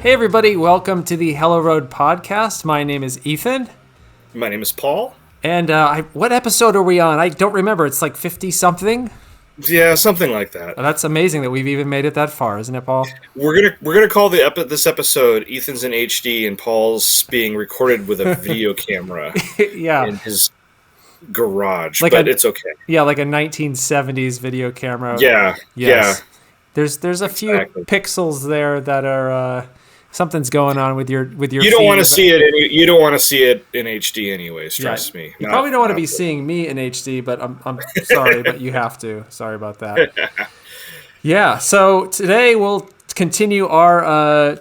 Hey everybody, welcome to the Hello Road podcast. My name is Ethan. My name is Paul. And what episode are we on? I don't remember. It's like 50-something? Yeah, something like that. That's amazing that we've even made it that far, isn't it, Paul? We're gonna call this episode Ethan's in HD and Paul's being recorded with a video camera Yeah. in his garage, Like but it's okay. Yeah, like a 1970s video camera. Yeah, Yes. There's a Exactly. few pixels there that are something's going on with your You don't want to feed. see it. You don't want to see it in HD, anyways. Trust me. You probably don't want to be seeing me in HD, but I'm sorry, but you have to. Sorry about that. Yeah. So today we'll continue our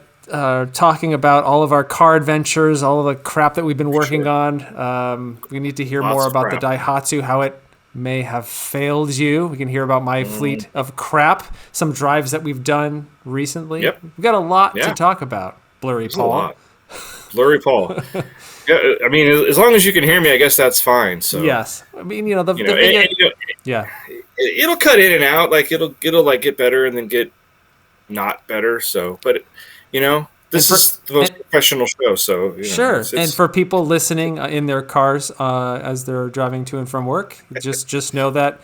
talking about all of our car adventures, all of the crap that we've been working on. We need to hear Lots more of about the crap. Daihatsu, how it may have failed you. We can hear about my fleet of crap, some drives that we've done recently. Yep. We've got a lot to Yeah. talk about. Blurry There's a Paul. lot. Blurry Paul. Yeah, I mean, as long as you can hear me, I guess that's fine. So Yes. I mean, the you know, video. and, you know, Yeah. it'll cut in and out. Like it'll like get better and then get not better. So, but this is the most professional show. So Sure. it's, And for people listening in their cars as they're driving to and from work, just know that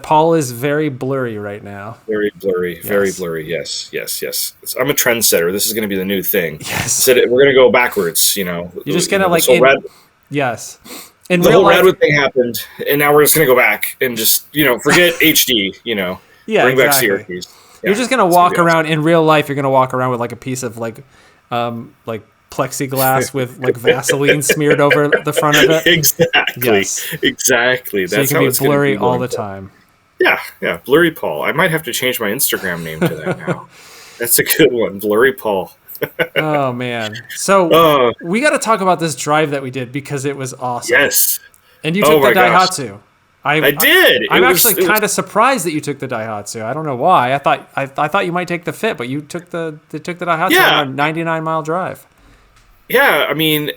Paul is very blurry right now. very blurry, very Yes. blurry. Yes. I'm a trendsetter. This is going to be the new thing. Yes. We're going to go backwards. You're just gonna, like, Yes. In the real whole life, Radwood thing happened, and now we're just going to go back and just forget HD. Yeah, bring back exactly. Syracuse. You're Yeah, just gonna it's walk be awesome. around in real life. You're gonna walk around with like a piece of like plexiglass with like Vaseline smeared over the front of it. Exactly. Yes. Exactly. So you That's can how be it's gonna blurry be all going the forward. time. Yeah, Blurry Paul. I might have to change my Instagram name to that now. That's a good one, Blurry Paul. Oh man. So Oh, we got to talk about this drive that we did because it was awesome. yes, And you Oh took the my gosh. Daihatsu. I did. I'm It was- actually kind of surprised that you took the Daihatsu. I don't know why. I thought you might take the Fit, but you took the Daihatsu Yeah. on a 99-mile drive. Yeah, I mean,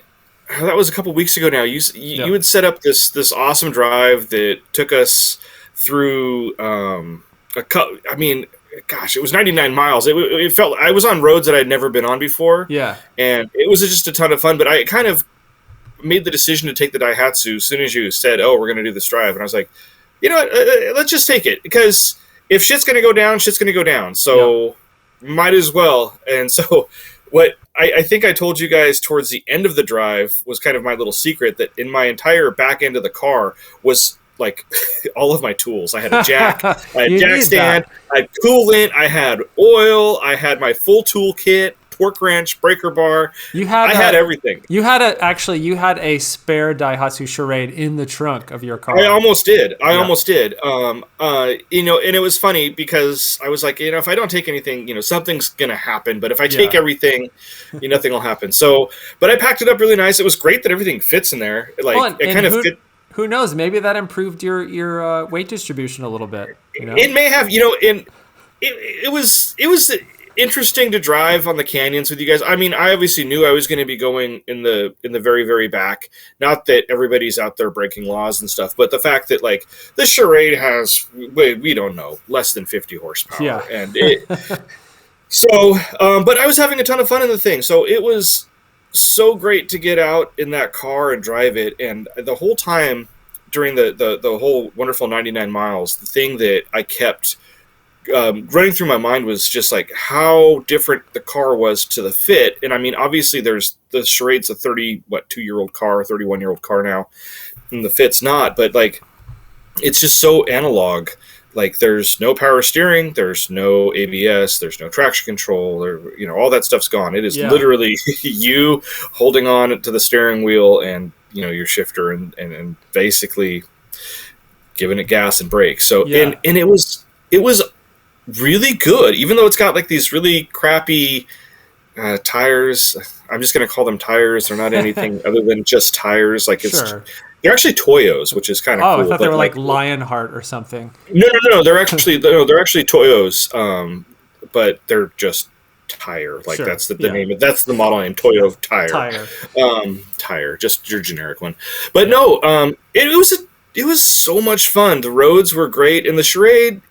that was a couple weeks ago now. You had set up this awesome drive that took us through I mean, gosh, it was 99 miles. It felt I was on roads that I'd never been on before. Yeah. And it was just a ton of fun. But I kind of made the decision to take the Daihatsu as soon as you said, "Oh, we're going to do this drive," and I was like, "You know what? Let's just take it because if shit's going to go down, shit's going to go down. So might as well." And so what I think I told you guys towards the end of the drive was kind of my little secret that in my entire back end of the car was like all of my tools. I had a jack, I had You jack need stand, that. I had coolant, I had oil, I had my full tool kit, torque wrench, breaker bar. You had I had everything. You had a spare Daihatsu Charade in the trunk of your car. I almost did. Yeah. And it was funny because I was like, if I don't take anything, something's gonna happen. But if I take Yeah. everything, nothing will happen. So, but I packed it up really nice. It was great that everything fits in there. Like Well, it kind of fit. Who knows? Maybe that improved your weight distribution a little bit. It may have, and it was interesting to drive on the canyons with you guys. I mean, I obviously knew I was going to be going in the very, very back. Not that everybody's out there breaking laws and stuff, but the fact that like the Charade has, we don't know, less than 50 horsepower. Yeah. And but I was having a ton of fun in the thing. So it was so great to get out in that car and drive it. And the whole time during the whole wonderful 99 miles, the thing that I kept running through my mind was just like how different the car was to the Fit. And I mean, obviously there's the Charade's a 2-year-old car, 31-year-old car now, and the Fit's not, but like, it's just so analog. Like there's no power steering, there's no ABS, there's no traction control, or all that stuff's gone. It is literally you holding on to the steering wheel and your shifter and basically giving it gas and brakes. So and it was really good, even though it's got like these really crappy tires. I'm just going to call them tires. They're not anything other than just tires. Like they're actually Toyos, which is kind of cool. I thought they were like Lionheart or something. No. They're actually Toyos, but they're just tire. Like that's the name. That's the model name. Toyo tire. Tire. Just your generic one. But no, it was so much fun. The roads were great, and the Charade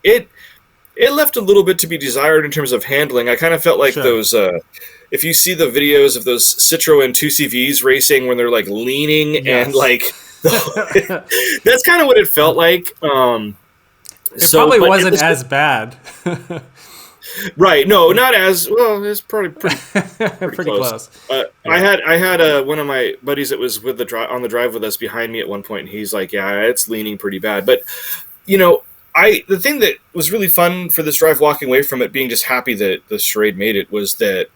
it left a little bit to be desired in terms of handling. I kind of felt like Sure. those. If you see the videos of those Citroen 2CVs racing when they're like leaning and Yes. like, that's kind of what it felt like. It probably But it wasn't was as bad. right. No, not as well. It's probably pretty Pretty close. close. I had one of my buddies that was with on the drive with us behind me at one point, and he's like, "Yeah, it's leaning pretty bad." But you know, the thing that was really fun for this drive, walking away from it, being just happy that the charade made it, was that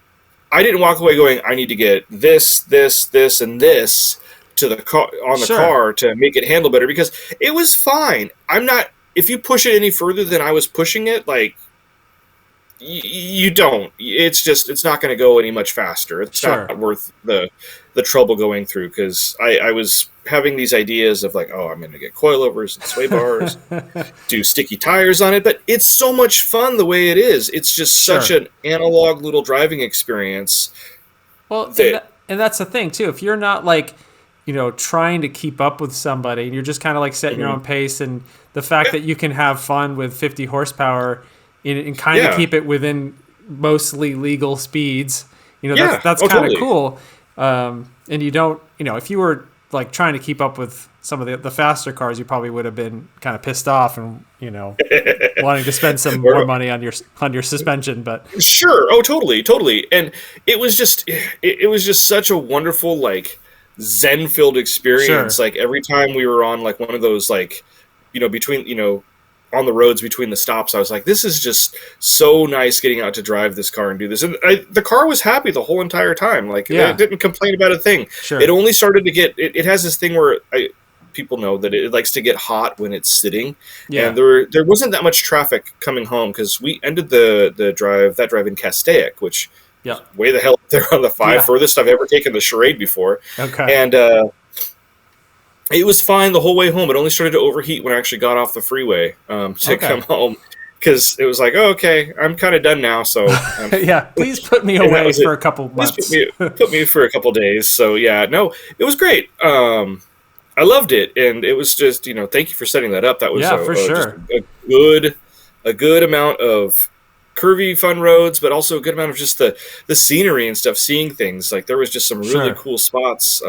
I didn't walk away going, "I need to get this, this, this, and this to the car on the Sure. car to make it handle better," because it was fine. I'm not. If you push it any further than I was pushing it, like you don't. It's not going to go any much faster. It's Sure. not worth the trouble going through, because I was having these ideas of like, oh, I'm going to get coilovers and sway bars, do sticky tires on it, but it's so much fun the way it is. It's just such Sure. an analog little driving experience. Well, That and that's the thing too. If you're not like, trying to keep up with somebody, and you're just kind of like setting your own pace, and the fact that you can have fun with 50 horsepower and kind of keep it within mostly legal speeds, that's kind of totally. cool. And you don't, if you were like trying to keep up with some of the faster cars, you probably would have been kind of pissed off and wanting to spend some more money on your suspension. But Sure. Oh, totally. And it was just such a wonderful, like, zen-filled experience. sure, Like every time we were on like one of those, like, between, on the roads between the stops, I was like, this is just so nice getting out to drive this car and do this. And the car was happy the whole entire time. Like, Yeah. it didn't complain about a thing. Sure. It only started to get, it has this thing where people know that it likes to get hot when it's sitting. Yeah. And there wasn't that much traffic coming home, because we ended that drive in Castaic, which Yeah. way the hell up there on the 5, Yeah. furthest I've ever taken the charade before. Okay. And it was fine the whole way home. It only started to overheat when I actually got off the freeway to come home, because it was like, oh, okay, I'm kind of done now. So Yeah. Please put me and that away was for it. a couple Please months. put me for a couple days. So yeah, no, it was great. I loved it, and it was just, thank you for setting that up. That was Yeah, for just sure. a good amount of curvy fun roads, but also a good amount of just the scenery and stuff, seeing things. Like there was just some really Sure. cool spots.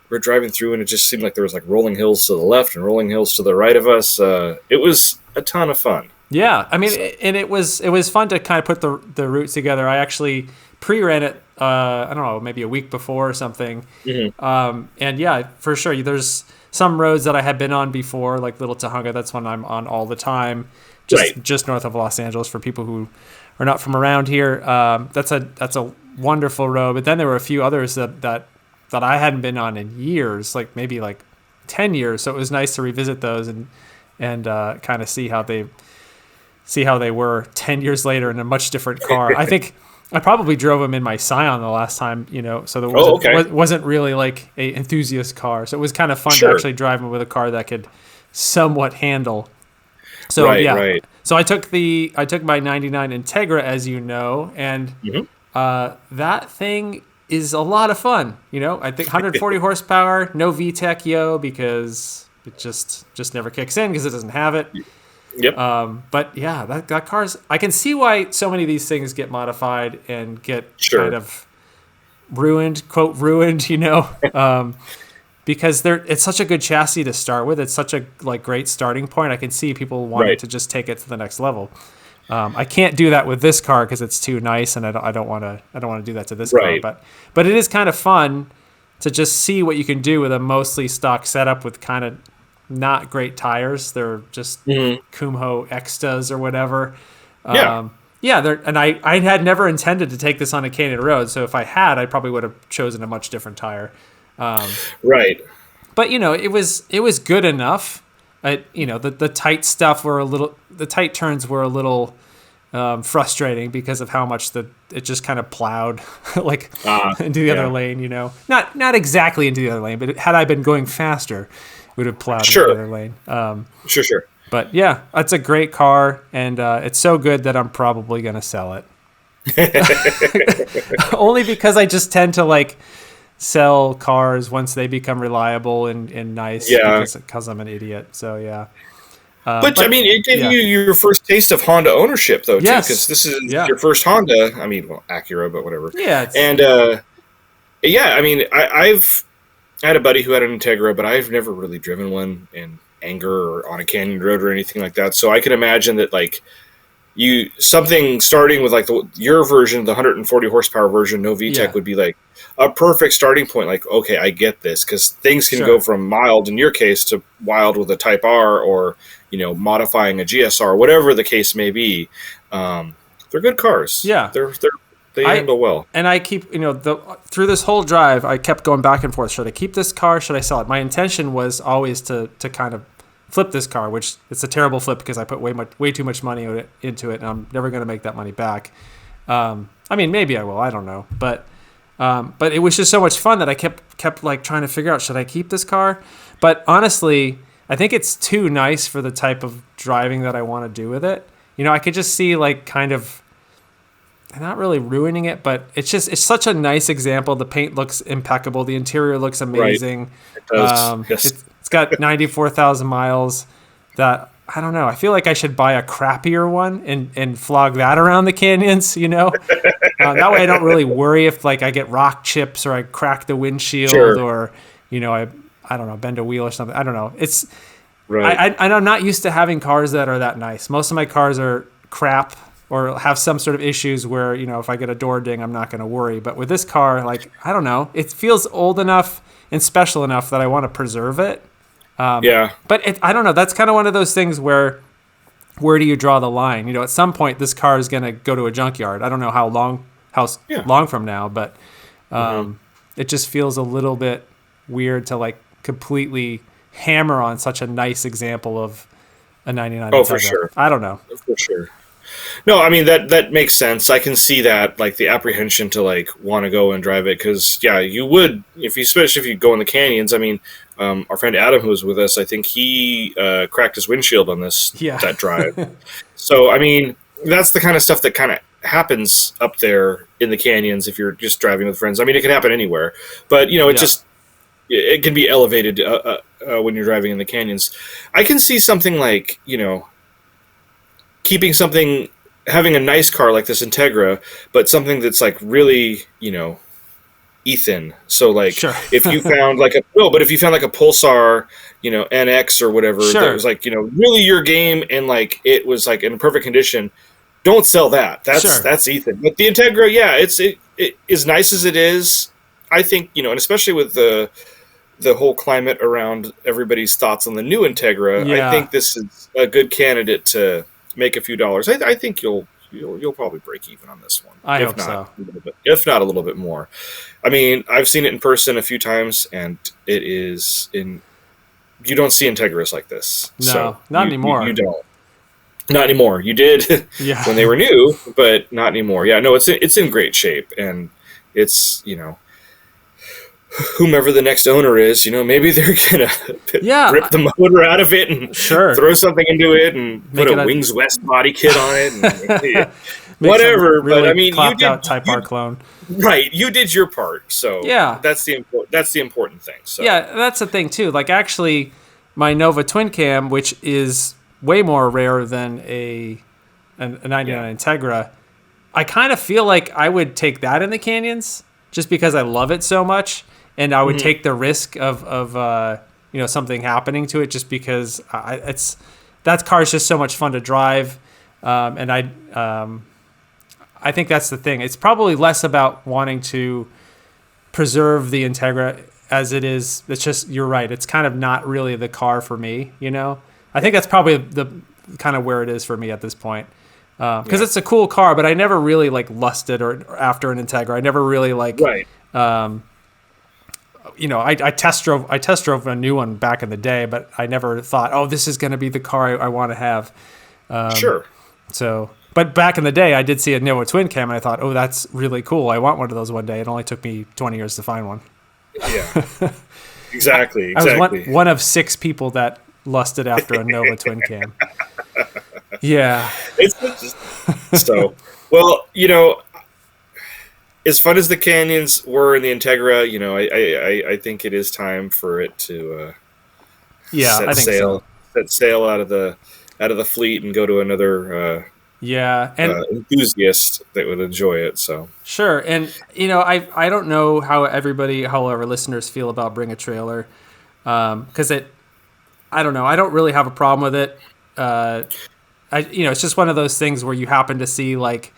We're driving through, and it just seemed like there was like rolling hills to the left and rolling hills to the right of us. It was a ton of fun. Yeah, I mean, and it was fun to kind of put the route together. I actually pre-ran it, I don't know, maybe a week before or something. And yeah, for sure, there's some roads that I had been on before, like Little Tahunga. That's one I'm on all the time, just north of Los Angeles. For people who are not from around here, that's a wonderful road. But then there were a few others that I hadn't been on in years, like maybe like 10 years. So it was nice to revisit those and kind of see how they were 10 years later in a much different car. I think I probably drove them in my Scion the last time, so there wasn't really like a enthusiast car. So it was kind of fun to actually drive them with a car that could somewhat handle. So Right. So I took my 99 Integra, as you know, and that thing is a lot of fun. I think 140 horsepower, no VTEC because it just never kicks in because it doesn't have it. Yep. But yeah, that car's. I can see why so many of these things get modified and get kind of ruined, quote ruined. Because it's such a good chassis to start with. It's such a great starting point. I can see people wanting to just take it to the next level. I can't do that with this car because it's too nice, and I don't want to do that to this car. But it is kind of fun to just see what you can do with a mostly stock setup with kind of not great tires. They're just Kumho Extas or whatever. And I had never intended to take this on a Canyon road, so if I had, I probably would have chosen a much different tire. Right. But it was good enough. The tight stuff the tight turns were a little frustrating because of how much it just kind of plowed into the other lane. Not exactly into the other lane, but had I been going faster, it would have plowed into the other lane. Sure. But yeah, it's a great car, and it's so good that I'm probably gonna sell it. Only because I just tend to sell cars once they become reliable and nice because I'm an idiot. So yeah. But I mean, it gave you your first taste of Honda ownership, though, too, because this is your first Honda. I mean, well, Acura, but whatever. Yeah. And yeah, I mean, I had a buddy who had an Integra, but I've never really driven one in anger or on a canyon road or anything like that. So I can imagine that, like, something starting with like your version, the 140 horsepower version, no VTEC, would be like a perfect starting point. Like, okay, I get this, because things can go from mild in your case to wild with a Type R, or modifying a GSR, whatever the case may be. They're good cars. Yeah, they handle well. And I keep through this whole drive, I kept going back and forth. Should I keep this car? Should I sell it? My intention was always to kind of flip this car, which it's a terrible flip because I put way too much money into it, and I'm never going to make that money back. I mean, maybe I will. I don't know, but it was just so much fun that I kept like trying to figure out, should I keep this car? But honestly, I think it's too nice for the type of driving that I want to do with it. I could just see like kind of not really ruining it, but it's such a nice example. The paint looks impeccable. The interior looks amazing. Right. It does. Yes. It's got 94,000 miles. That, I don't know. I feel like I should buy a crappier one and flog that around the canyons, that way I don't really worry if like I get rock chips or I crack the windshield or, I don't know, bend a wheel or something. I don't know. It's right. I'm not used to having cars that are that nice. Most of my cars are crap or have some sort of issues where, if I get a door ding, I'm not going to worry. But with this car, like, I don't know, it feels old enough and special enough that I want to preserve it. But I don't know. That's kind of one of those things where do you draw the line? At some point, this car is going to go to a junkyard. I don't know how long from now, but it just feels a little bit weird to like completely hammer on such a nice example of a 99. Oh, for sure. I don't know. For sure. No, I mean, that makes sense. I can see that, like, the apprehension to like want to go and drive it, because you would, especially if you go in the canyons. I mean, our friend Adam, who was with us, I think he cracked his windshield on that drive. So I mean, that's the kind of stuff that kind of happens up there in the canyons if you're just driving with friends. I mean, it can happen anywhere, but it can be elevated when you're driving in the canyons. I can see something like, having a nice car like this Integra, but something that's like really, Ethan. So like, if you found like a Pulsar, NX or whatever, that was like, really your game, and like it was like in perfect condition, don't sell that. That's Ethan. But the Integra, it as nice as it is, I think, and especially with the whole climate around everybody's thoughts on the new Integra, I think this is a good candidate to make a few dollars. I think you'll probably break even on this one. I hope so. If not a little bit more. I mean, I've seen it in person a few times, and it is you don't see Integras like this. No, so not anymore. You don't. Not anymore. You did when they were new, but not anymore. Yeah, no, it's in great shape, and it's, whomever the next owner is, maybe they're gonna rip the motor out of it and throw something into it and put a Wings West body kit on it, and whatever. Really, but I mean, you did Type R clone, right? You did your part, so that's the important thing. So that's the thing too. Like, actually, my Nova twin cam, which is way more rare than a 99 Integra, I kind of feel like I would take that in the canyons just because I love it so much. And I would take the risk of something happening to it, just because that car is just so much fun to drive, and I think that's the thing. It's probably less about wanting to preserve the Integra as it is. It's just, you're right. It's kind of not really the car for me. I think that's probably the kind of where it is for me at this point, because it's a cool car, but I never really like lusted or after an Integra. I never really like I test drove a new one back in the day, but I never thought, oh, this is going to be the car I want to have. So, but back in the day, I did see a Nova twin cam, and I thought, oh, that's really cool. I want one of those one day. It only took me 20 years to find one. Yeah, exactly. I was one of 6 people that lusted after a Nova twin cam. Yeah. So, well, as fun as the canyons were in the Integra, I think it is time for it to set that sail out of the fleet and go to another Yeah, and enthusiast that would enjoy it. So sure, and I don't know how our listeners feel about Bring a Trailer, because I don't know, I don't really have a problem with it. It's just one of those things where you happen to see like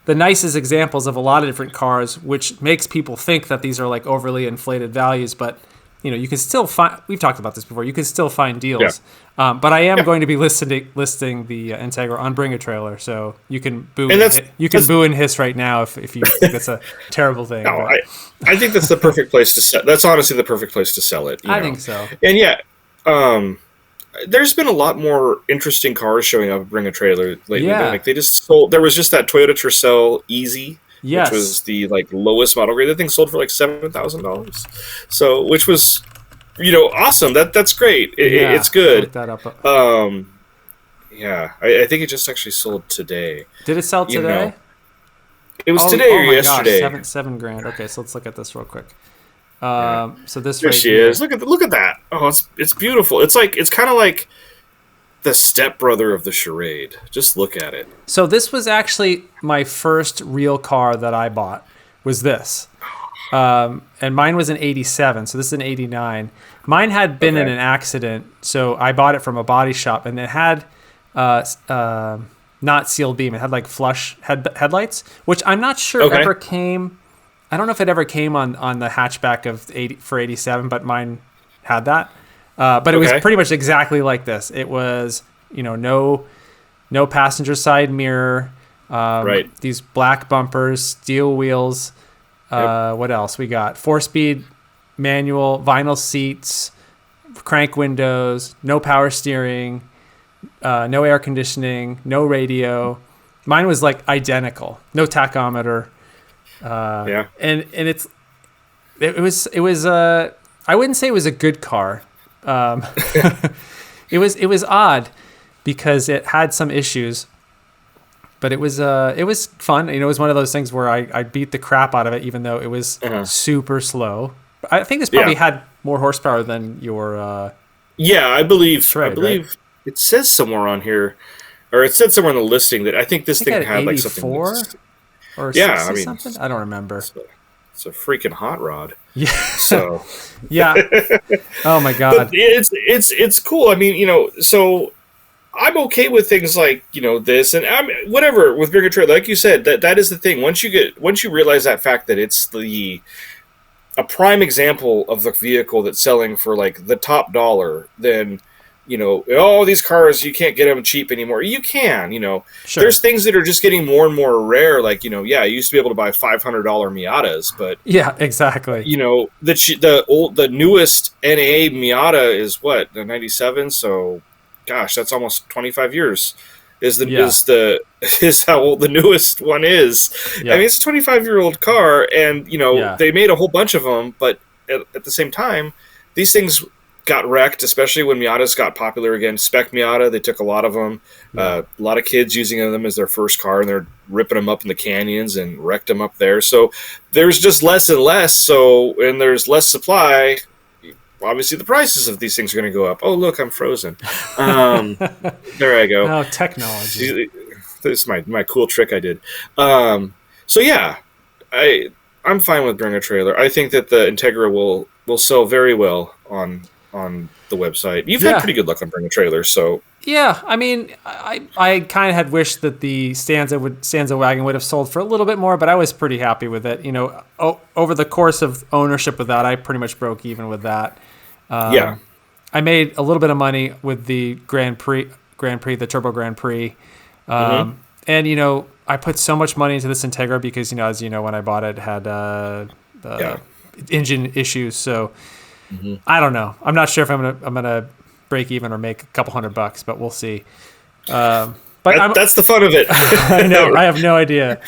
the nicest examples of a lot of different cars, which makes people think that these are like overly inflated values, but you can still find. We've talked about this before. You can still find deals, but I am going to be listing the Integra on Bring a Trailer, so you can boo. Boo and hiss right now if you think that's a terrible thing. No, I think that's the perfect place to sell. That's honestly the perfect place to sell it. I think so. And there's been a lot more interesting cars showing up at Bring a Trailer lately. Yeah. Like they just sold. There was just that Toyota Tercel Easy. Yes. Which was the like lowest model grade. That thing sold for like $7,000. So, which was, awesome. That's great. It's good. Look that up. I think it just actually sold today. Did it sell today? It was today or yesterday. Gosh, $7,000. Okay, so let's look at this real quick. So this there right she here. is. Look at that. Oh, it's beautiful. It's kind of like the stepbrother of the Charade. Just look at it. So this was actually my first real car that I bought. Was this, and mine was an '87. So this is an '89. Mine had been in an accident, so I bought it from a body shop, and it had not sealed beam. It had like flush headlights, which I'm not sure ever came. I don't know if it ever came on the hatchback for '87, but mine had that. But it was pretty much exactly like this. It was, no passenger side mirror, these black bumpers, steel wheels. What else we got? 4-speed manual, vinyl seats, crank windows, no power steering, no air conditioning, no radio. Mine was like identical, no tachometer. And it was I wouldn't say it was a good car. It was odd because it had some issues, but it was fun. It was one of those things where I beat the crap out of it, even though it was super slow. I think this probably had more horsepower than your. I believe. Charade, I believe it says somewhere on here, or it said somewhere in the listing that I think this thing had like something. 84 or 60 something. I don't remember. It's a freaking hot rod. Yeah. So. Yeah. Oh my God. But it's cool. I mean, so I'm okay with things like this and whatever with Bring a Trailer. Like you said, that is the thing. Once you realize that fact that it's a prime example of the vehicle that's selling for like the top dollar, then these cars, you can't get them cheap anymore. You can, Sure. There's things that are just getting more and more rare. Like, you used to be able to buy $500 Miatas, but yeah, exactly. The newest NA Miata is what, the 97. So, gosh, that's almost 25 years. Is how old the newest one is? Yeah. I mean, it's a 25-year-old car, and they made a whole bunch of them, but at the same time, these things got wrecked, especially when Miatas got popular again. Spec Miata, they took a lot of them. A lot of kids using them as their first car, and they're ripping them up in the canyons and wrecked them up there. So there's just less and less. So when there's less supply, obviously the prices of these things are going to go up. Oh, look, I'm frozen. There I go. Oh, technology. This is my cool trick I did. So yeah, I'm fine with Bring a Trailer. I think that the Integra will sell very well on the website. You've had pretty good luck on Bring a Trailer, so yeah. I mean, I kind of had wished that the Stanza wagon would have sold for a little bit more, but I was pretty happy with it. Over the course of ownership with that, I pretty much broke even with that. I made a little bit of money with the Grand Prix, the Turbo Grand Prix, and I put so much money into this Integra because as when I bought it had engine issues, so. I don't know. I'm not sure if I'm gonna break even or make a couple $100, but we'll see. But that's the fun of it. I know. I have no idea.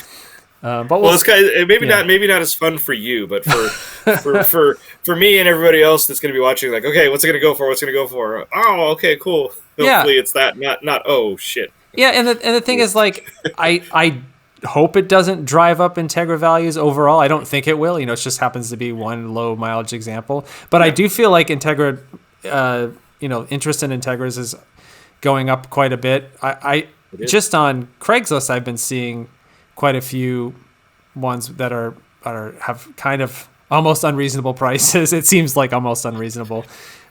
But it's maybe not as fun for you, but for me and everybody else that's going to be watching, like, okay, what's it going to go for? What's it going to go for? Oh, okay, cool. Hopefully it's that, not oh shit. Yeah, and the thing is, like, I hope it doesn't drive up Integra values overall. I don't think it will. It just happens to be one low mileage example. But I do feel like Integra interest in Integras is going up quite a bit. I just on Craigslist, I've been seeing quite a few ones that have kind of almost unreasonable prices. It seems like almost unreasonable.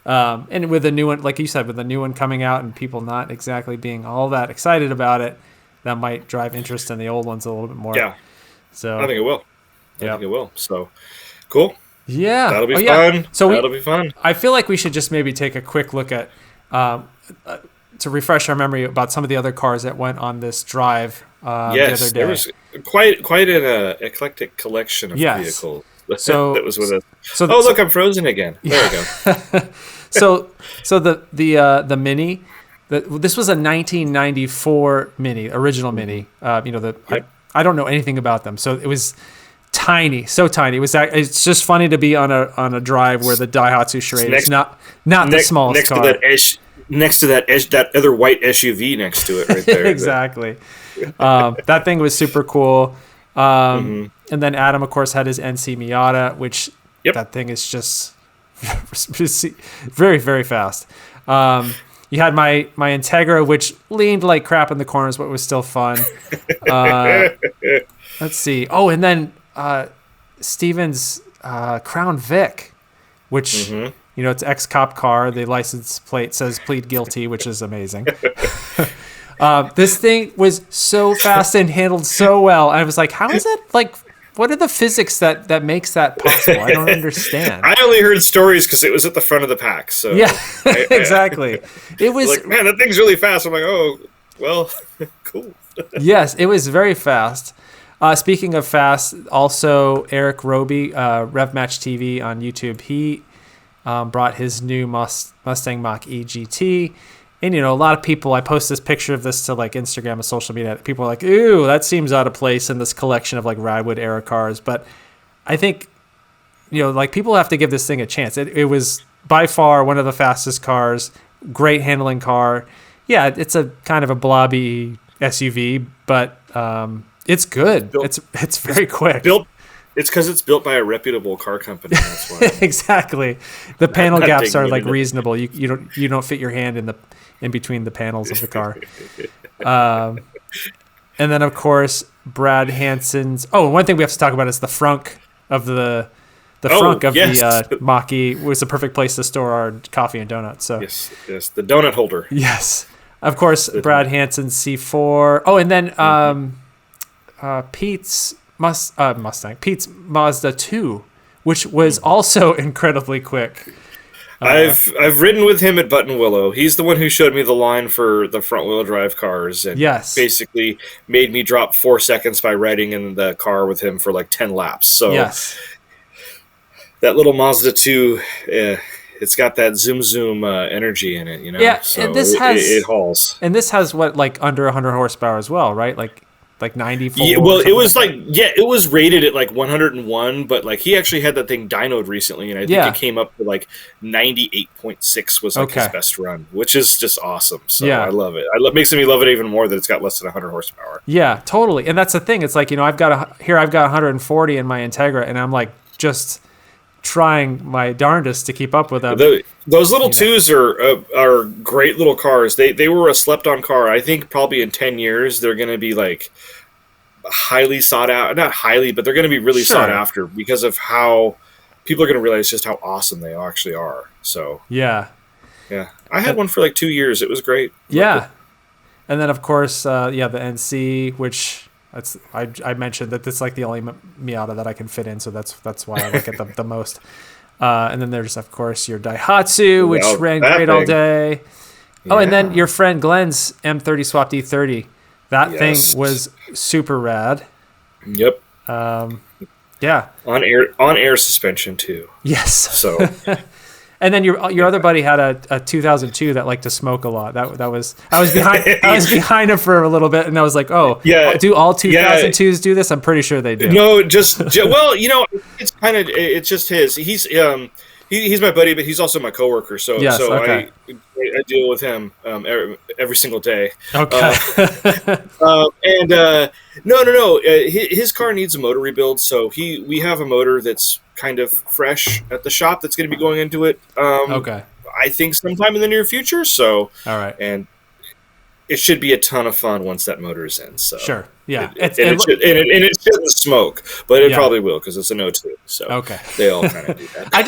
And with a new one, like you said, with a new one coming out and people not exactly being all that excited about it, that might drive interest in the old ones a little bit more. Yeah. So I think it will. I think it will. So cool. Yeah. That'll be fun. So that'll be fun. I feel like we should just maybe take a quick look at, to refresh our memory about some of the other cars that went on this drive the other day. There was quite an eclectic collection of vehicles that was with us. Look, I'm frozen again. There we go. So the Mini, this was a 1994 Mini, original Mini. I don't know anything about them, so it was tiny, so tiny. It's just funny to be on a drive where the Daihatsu Charade is not the smallest car. Next to that other white SUV next to it, right there. Exactly. That thing was super cool. And then Adam, of course, had his NC Miata, which that thing is just very, very fast. You had my Integra, which leaned like crap in the corners, but was still fun. Let's see. Oh, and then Steven's Crown Vic, which it's ex-cop car. The license plate says plead guilty, which is amazing. This thing was so fast and handled so well. I was like, how is that like? What are the physics that makes that possible? I don't understand. I only heard stories because it was at the front of the pack. So yeah, exactly. It was like, man, that thing's really fast. I'm like, oh, well, cool. Yes, it was very fast. Speaking of fast, also Eric Roby, Rev Match TV on YouTube, he brought his new Mustang Mach-E GT. And, a lot of people, I post this picture of this to like Instagram and social media. People are like, ooh, that seems out of place in this collection of like Radwood era cars. But I think, like people have to give this thing a chance. It was by far one of the fastest cars, great handling car. Yeah, it's a kind of a blobby SUV, but it's good. It's very quick. It's because it's built by a reputable car company. That's why. Exactly. The panel gaps are like reasonable. You don't fit your hand in between the panels of the car. And then of course Brad Hansen's. Oh, one thing we have to talk about is the frunk of the the Mach-E was the perfect place to store our coffee and donuts. So yes, the donut holder. Yes, of course Brad Hansen's C4. Oh, and then Pete's Pete's Mazda 2, which was also incredibly quick. I've ridden with him at Button Willow. He's the one who showed me the line for the front wheel drive cars and basically made me drop 4 seconds by riding in the car with him for like 10 laps. So that little Mazda 2, it's got that zoom energy in it, Yeah, so and it hauls. And this has like under 100 horsepower as well, right? Like 94. Yeah, well, it was it was rated at like 101, but like he actually had that thing dynoed recently, and I think it came up to like 98.6 was like his best run, which is just awesome. So I love it. It makes me love it even more that it's got less than 100 horsepower. Yeah, totally. And that's the thing. It's like I've got 140 in my Integra, and I'm like just trying my darndest to keep up with them. Those little twos are great little cars. They were a slept-on car. I think probably in 10 years they're going to be like highly sought out. Not highly, but they're going to be really sought after because of how people are going to realize just how awesome they actually are. So yeah. I had one for like 2 years. It was great. Yeah, and then of course the NC, which. I mentioned that it's like the only Miata that I can fit in, so that's why I like it the most. And then there's of course your Daihatsu, which ran great all day. Yeah. Oh, and then your friend Glenn's M30 Swap D30. That thing was super rad. Yep. Yeah. On air suspension too. Yes. So. And then your other buddy had a 2002 that liked to smoke a lot. I was behind him for a little bit, and I was like, do all 2002s do this? I'm pretty sure they do. No, well, it's just his. He's my buddy, but he's also my coworker. So I deal with him every single day. Okay. No. His car needs a motor rebuild, so we have a motor that's kind of fresh at the shop that's going to be going into it. Okay. I think sometime in the near future. So, All right. and it should be a ton of fun once that motor is in. So Sure. Yeah. It shouldn't smoke, but it Yeah. probably will because it's an O2. So Okay. they all kind of do that. I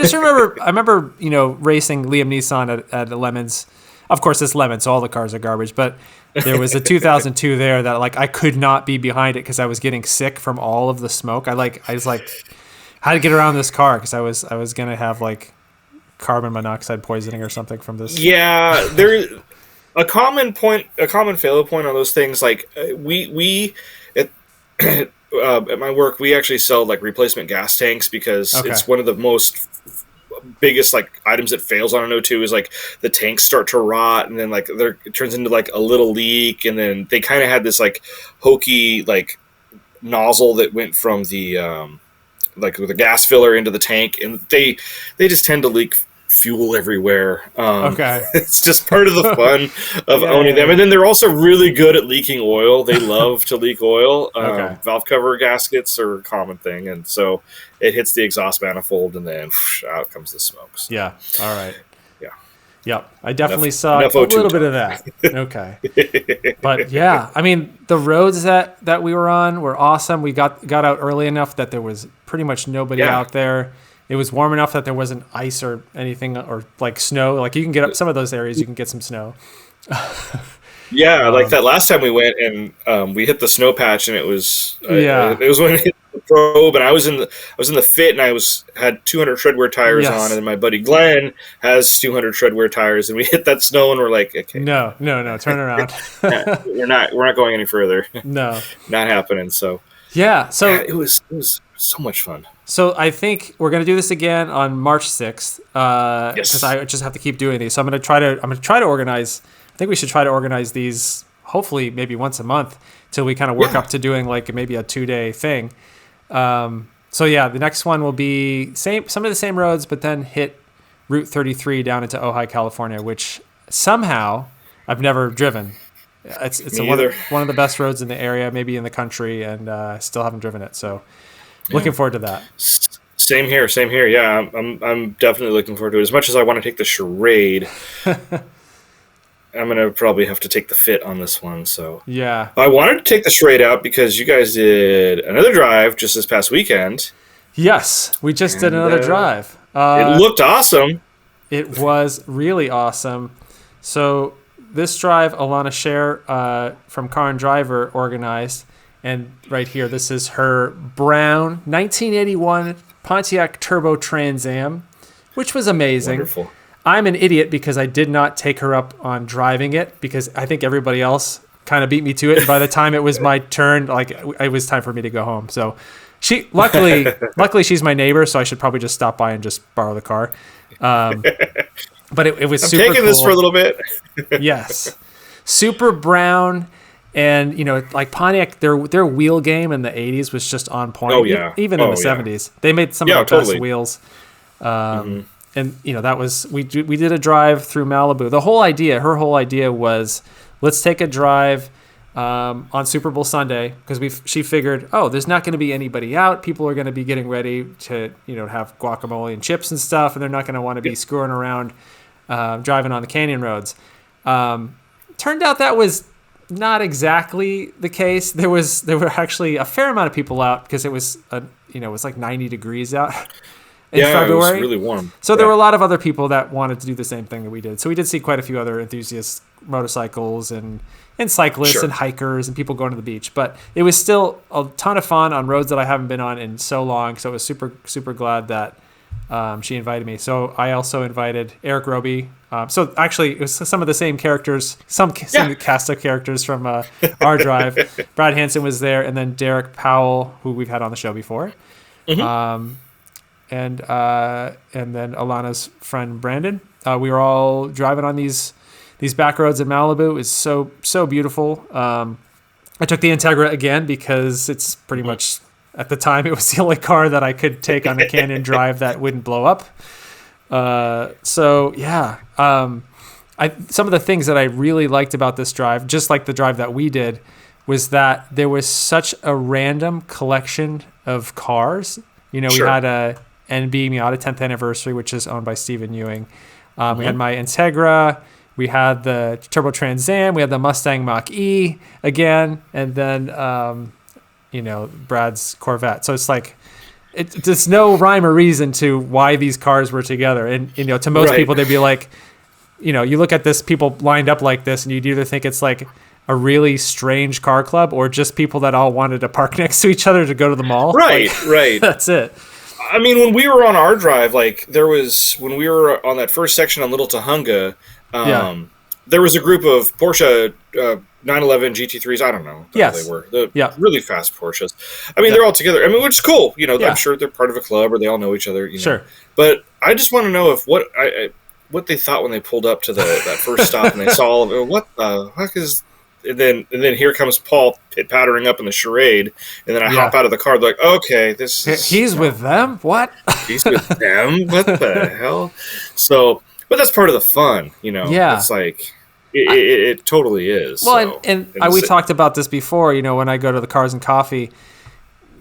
remember, racing Liam Neeson at Lemons. Of course, it's Lemons, so all the cars are garbage. But there was a 2002 there that like I could not be behind it because I was getting sick from all of the smoke. I was like, how to get around this car because I was gonna have like carbon monoxide poisoning or something from this. Yeah, there. A common failure point on those things, like we at, at my work, we actually sell like replacement gas tanks because it's one of the most biggest like items that fails on an O2 is like the tanks start to rot and then like it turns into like a little leak, and then they kind of had this like hokey like nozzle that went from the like with the gas filler into the tank, and they just tend to leak fuel everywhere. It's just part of the fun of owning them. And then they're also really good at leaking oil. They love to leak oil. Valve cover gaskets are a common thing, and so it hits the exhaust manifold, and then out comes the smoke. So, yeah. All right. Yeah. Yep. I definitely saw a little bit of that. Okay. But yeah, I mean, the roads that we were on were awesome. We got out early enough that there was pretty much nobody out there. It was warm enough that there wasn't ice or anything or like snow. Like you can get up some of those areas, you can get some snow. Like that last time we went and we hit the snow patch, and it was it was when it hit the probe, and I was in the fit, and I had 200 treadwear tires on, and my buddy Glenn has 200 treadwear tires, and we hit that snow, and we're like, okay, no, turn around. we're not going any further. No, not happening. So it was so much fun. So I think we're gonna do this again on March 6th. Because I just have to keep doing these. So I'm gonna try to organize. I think we should try to organize these. Hopefully, maybe once a month till we kind of work up to doing like maybe a 2-day thing. So the next one will be some of the same roads, but then hit Route 33 down into Ojai, California, which somehow I've never driven. It's one of the best roads in the area, maybe in the country, and still haven't driven it. So. Looking forward to that. Same here. Yeah, I'm definitely looking forward to it. As much as I want to take the charade, I'm gonna probably have to take the fit on this one. So yeah, I wanted to take the charade out because you guys did another drive just this past weekend. Yes, we just did another drive. It looked awesome. It was really awesome. So this drive, Alana Scher from Car and Driver organized. And right here, this is her brown 1981 Pontiac Turbo Trans Am, which was amazing. Wonderful. I'm an idiot because I did not take her up on driving it because I think everybody else kind of beat me to it. And by the time it was my turn, like it was time for me to go home. So luckily she's my neighbor, so I should probably just stop by and just borrow the car. But it was super cool. I'm taking this for a little bit. Yes. Super brown. And, like Pontiac, their wheel game in the 80s was just on point. Oh, yeah. Even in the 70s. They made some of the best wheels. And, that was, we did a drive through Malibu. Her whole idea was, let's take a drive on Super Bowl Sunday, because she figured, there's not going to be anybody out. People are going to be getting ready to, have guacamole and chips and stuff, and they're not going to want to be screwing around driving on the canyon roads. Turned out that was not exactly the case. There were actually a fair amount of people out because it was it was like 90 degrees out in February. It was really warm. So there were a lot of other people that wanted to do the same thing that we did. So we did see quite a few other enthusiast motorcycles and cyclists and hikers and people going to the beach. But it was still a ton of fun on roads that I haven't been on in so long. So I was super, super glad that she invited me. So I also invited Eric Roby. So actually, it was some of the same characters, some cast of characters from our drive. Brad Hansen was there, and then Derek Powell, who we've had on the show before, and then Alana's friend Brandon. We were all driving on these back roads in Malibu. It was so beautiful. I took the Integra again because it's pretty much, at the time, it was the only car that I could take on a canyon drive that wouldn't blow up. Some of the things that I really liked about this drive, just like the drive that we did, was that there was such a random collection of cars. We had a NB Miata 10th anniversary, which is owned by Stephen Ewing. We had my Integra. We had the Turbo Trans Am. We had the Mustang Mach-E again. And then, Brad's Corvette. So it's like, there's no rhyme or reason to why these cars were together. And, to most people, they'd be like, you look at this, people lined up like this, and you'd either think it's like a really strange car club or just people that all wanted to park next to each other to go to the mall. Right. That's it. I mean, when we were on our drive, like when we were on that first section on Little Tahunga, there was a group of Porsche 911 GT3s. I don't know how they were. Really fast Porsches. I mean, they're all together. I mean, which is cool. I'm sure they're part of a club or they all know each other. Sure. But I just want to know if what they thought when they pulled up to that first stop and they saw all of it. What the heck is? And then here comes Paul pattering up in the charade, and then I hop out of the car like, okay, he's with them. What? He's with them. What the hell? So, but that's part of the fun, Yeah, it's like it totally is. Well, and we talked about this before. When I go to the Cars and Coffee,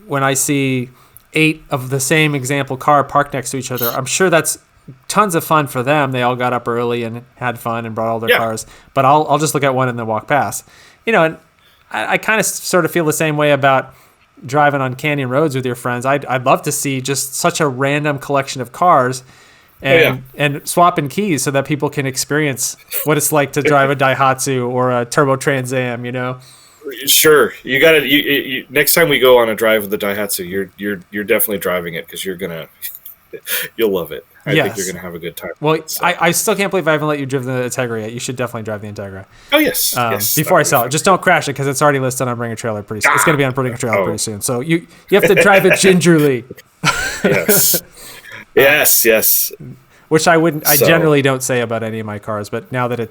when I see 8 of the same example car parked next to each other, I'm sure that's tons of fun for them. They all got up early and had fun and brought all their cars. But I'll just look at one and then walk past. And I kind of sort of feel the same way about driving on canyon roads with your friends. I'd love to see just such a random collection of cars and swapping keys so that people can experience what it's like to drive a Daihatsu or a Turbo Trans Am. Sure, you got to. Next time we go on a drive with the Daihatsu, you're definitely driving it because you'll love it. I think you're going to have a good time. Well, I still can't believe I haven't let you drive the Integra yet. You should definitely drive the Integra. Oh, yes. Before I sell it. Just don't crash it because it's already listed on Bring a Trailer pretty soon. It's going to be on Bring a Trailer pretty soon. So you have to drive it gingerly. Yes. Yes. Which I generally don't say about any of my cars, but now that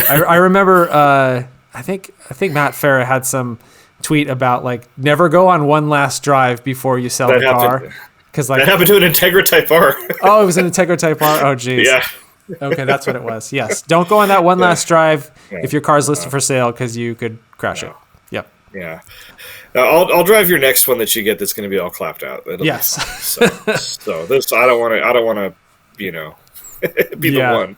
I remember, I think Matt Farah had some tweet about like never go on one last drive before you sell the car. Because that happened to an Integra Type R. Oh, it was an Integra Type R? Oh, geez. Yeah. Okay, that's what it was. Yes. Don't go on that one last drive if your car's listed for sale because you could crash it. Yep. Yeah. I'll drive your next one that you get that's going to be all clapped out. Yes. So this I don't want to be the one.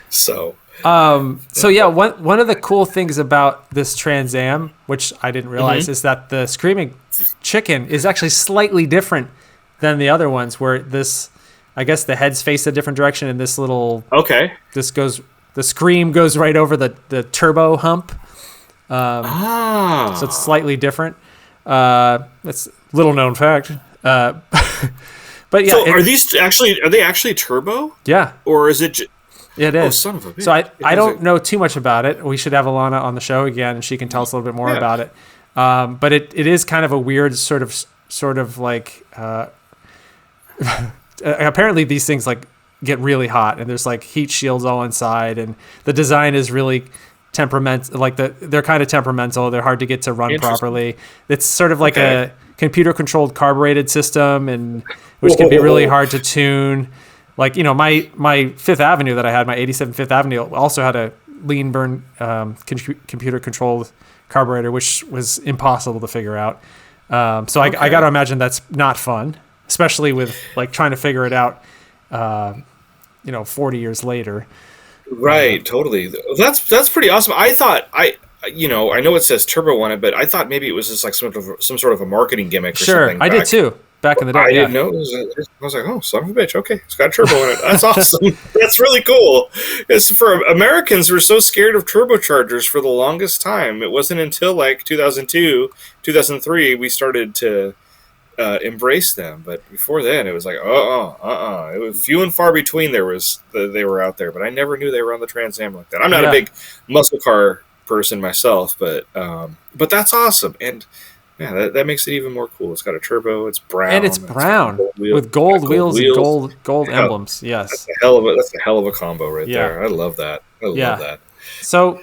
So. One of the cool things about this Trans Am, which I didn't realize, is that the Screaming Chicken is actually slightly different than the other ones, where I guess the heads face a different direction, and the scream goes right over the turbo hump. So it's slightly different. It's a little known fact. But yeah. So are they actually turbo? Yeah. Or is it? It is. Oh, son of a bitch. So I don't know too much about it. We should have Alana on the show again, and she can tell us a little bit more about it. But it is kind of a weird sort of like. Apparently, these things like get really hot, and there's like heat shields all inside, and the design is really temperamental. Like they're kind of temperamental. They're hard to get to run properly. It's sort of like a computer-controlled carbureted system, and which can be really hard to tune. Like, my Fifth Avenue that I had, my 87 Fifth Avenue, also had a lean burn computer-controlled carburetor, which was impossible to figure out. So I got to imagine that's not fun, especially with like trying to figure it out, 40 years later. Right, totally. That's pretty awesome. I thought I know it says turbo on it, but I thought maybe it was just like some sort of a marketing gimmick or something. Sure, I did too. Back in the day, I didn't know. I was like, oh, son of a bitch. Okay, it's got a turbo in it. That's awesome. That's really cool. It's for Americans, we're so scared of turbochargers for the longest time. It wasn't until like 2002, 2003, we started to embrace them. But before then, it was like, It was few and far between. They were out there, but I never knew they were on the Trans Am like that. I'm not a big muscle car person myself, but that's awesome. And yeah, that makes it even more cool. It's got a turbo. It's brown. And it's brown with gold wheels and gold emblems. Yes. That's a hell of a combo right there. I love that. I love that. So,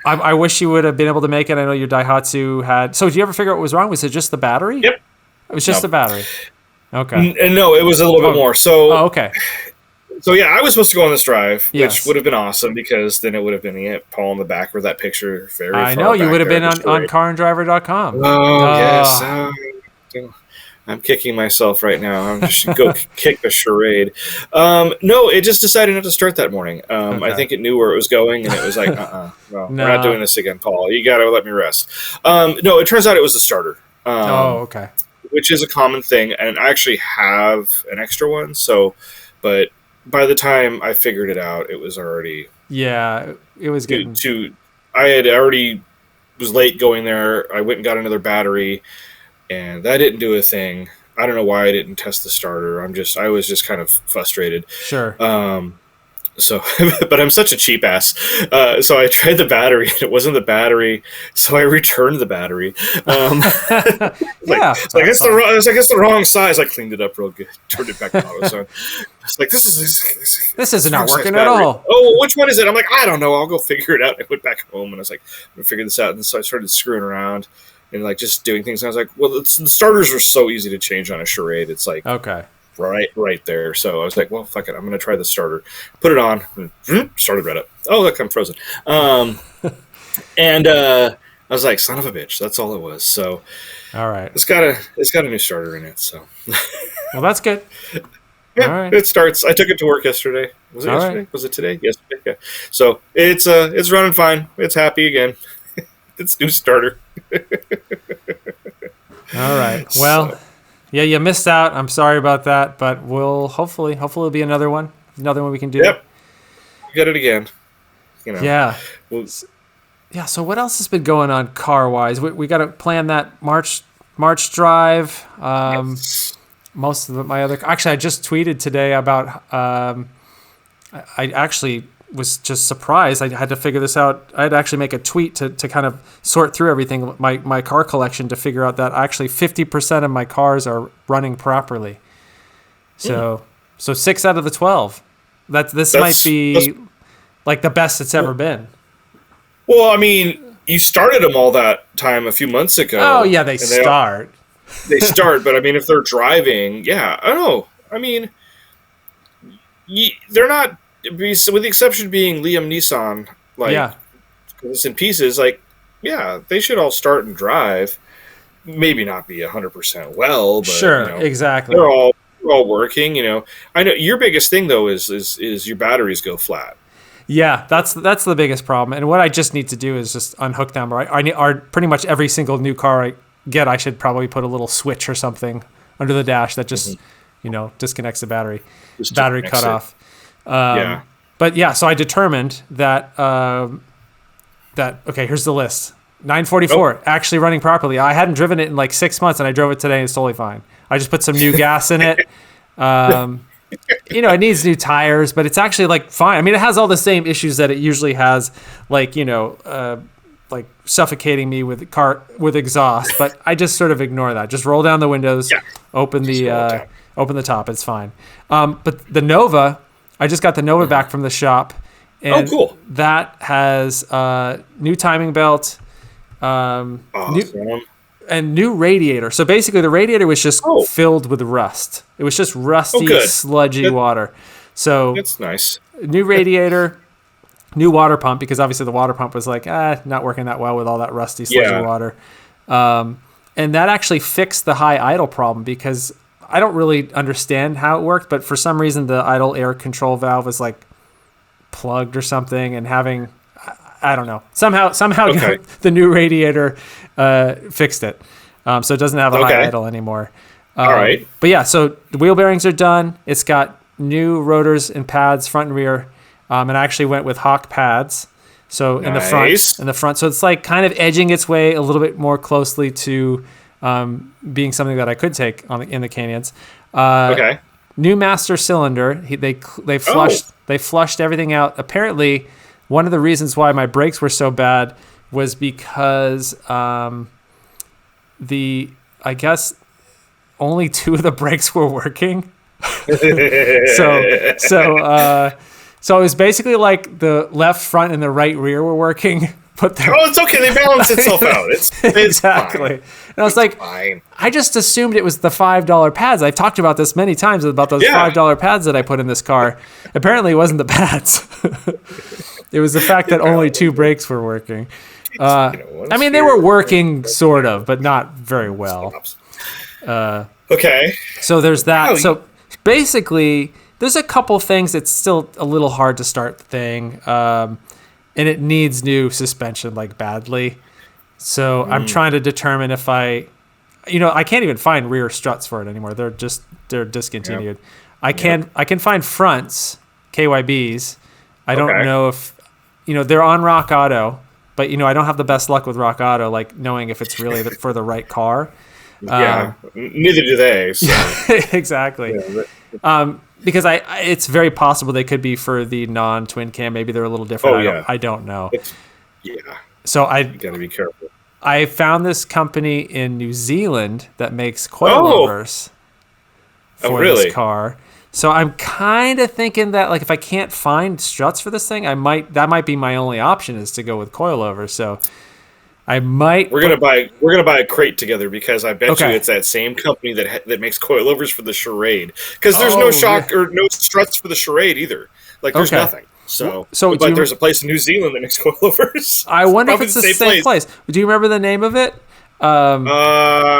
I wish you would have been able to make it. I know your Daihatsu had. So, did you ever figure out what was wrong? Was it just the battery? Yep. It was just the battery. Okay. And no, it was a little bit more. So, okay. So, yeah, I was supposed to go on this drive, which would have been awesome because then it would have been Paul in the back with that picture. I know, you would have been on caranddriver.com. Oh, yes. I'm kicking myself right now. I'm just go kick a charade. No, it just decided not to start that morning. I Okay. think it knew where it was going, and it was like, no, we're not No. doing this again, Paul. You got to let me rest. No, it turns out it was a starter, Oh, okay. which is a common thing, and I actually have an extra one. So, but by the time I figured it out, it was already Yeah, it was getting. I had already was late going there. I went and got another battery, and that didn't do a thing. I don't know why I didn't test the starter. I was just kind of frustrated. Sure. So, but I'm such a cheap ass. So I tried the battery, and it wasn't the battery. So I returned the battery. Yeah. It's like it's the wrong size. I cleaned it up real good, turned it back to AutoZone. It's like This is not wrong size working at battery. all. Oh, well, which one is it? I'm like, I don't know. I'll go figure it out. And I went back home, and I was like, I'm gonna figure this out. And so I started screwing around and like just doing things. And I was like, well, the starters are so easy to change on a charade. It's like Okay. right there. So I was like, well, fuck it. I'm going to try the starter. Put it on. And started right up. Oh, look, I'm frozen. And I was like, son of a bitch. That's all it was. So All right. it's got a new starter in it. So Well, that's good. yeah, All right. it starts. I took it to work yesterday. Was it All yesterday? right. Was it today? Yesterday. Yeah. So it's running fine. It's happy again. It's new starter. All right. Well, yeah, you missed out. I'm sorry about that, but we'll hopefully it'll be another one we can do. Yep. Get it again. You know. Yeah. Well, Yeah. So what else has been going on car wise? We got to plan that March drive. yes. Most of my other actually, I just tweeted today about. I actually was just surprised. I had to figure this out. I had to actually make a tweet to kind of sort through everything, my car collection, to figure out that actually 50% of my cars are running properly. So 6 out of the 12. This might be like the best it's ever been. Well, I mean, you started them all that time a few months ago. Oh yeah, they start. They start, but I mean, if they're driving, yeah, I don't know. I mean, they're not, with the exception being Liam Neeson, like, Yeah. it's in pieces, like, yeah, they should all start and drive. Maybe not be 100% well, but Sure, you know, exactly. they're all working. You know, I know your biggest thing though is your batteries go flat. Yeah, that's the biggest problem. And what I just need to do is just unhook them. Or I need, pretty much every single new car I get, I should probably put a little switch or something under the dash that just disconnects the battery cut off. Yeah. But yeah, so I determined that okay, here's the list. 944 actually running properly. I hadn't driven it in like 6 months, and I drove it today, and it's totally fine. I just put some new gas in it. It needs new tires, but it's actually like fine. I mean, it has all the same issues that it usually has, like like suffocating me with exhaust. But I just sort of ignore that. Just roll down the windows, open the top. It's fine. But the Nova, I just got the Nova back from the shop, and cool. That has new timing belt, Awesome. new radiator. So basically, the radiator was just filled with rust. It was just rusty, sludgy water. So that's nice. New radiator, new water pump, because obviously the water pump was like not working that well with all that rusty, sludgy water. And that actually fixed the high idle problem, because I don't really understand how it worked, but for some reason the idle air control valve was like plugged or something, and I don't know. Somehow the new radiator fixed it. So it doesn't have a high idle anymore. All right. But yeah, so the wheel bearings are done. It's got new rotors and pads, front and rear. And I actually went with Hawk pads. So in the front. So it's like kind of edging its way a little bit more closely to being something that I could take in the Canyons. New master cylinder. They flushed everything out. Apparently, one of the reasons why my brakes were so bad was because I guess only 2 of the brakes were working. So it was basically like the left front and the right rear were working. But it's okay. They balance itself out. It's exactly. Fine. And I was fine. I just assumed it was the $5 pads. I've talked about this many times about those $5 pads that I put in this car. Apparently, it wasn't the pads. It was the fact that only 2 brakes were working. I mean, they were working sort of, but not very well. Okay. So there's that. Wow. So basically, there's a couple things that's still a little hard to start the thing, and it needs new suspension like badly. So I'm trying to determine if I can't even find rear struts for it anymore. They're discontinued. Yep. I can find fronts, KYBs. I don't Okay. know if they're on Rock Auto, but I don't have the best luck with Rock Auto, like knowing if it's really for the right car. Yeah. Neither do they. So. Exactly. Yeah, Because it's very possible they could be for the non-twin cam. Maybe they're a little different. I don't know. yeah. So You got to be careful. I found this company in New Zealand that makes coilovers for this car. So I'm kind of thinking that like if I can't find struts for this thing, that might be my only option is to go with coilovers. So I might. We're gonna buy a crate together because I bet you it's that same company that makes coilovers for the Charade. Because there's no shock or no struts for the Charade either. Like there's nothing. But there's a place in New Zealand that makes coilovers. I wonder if it's the same place. Do you remember the name of it? I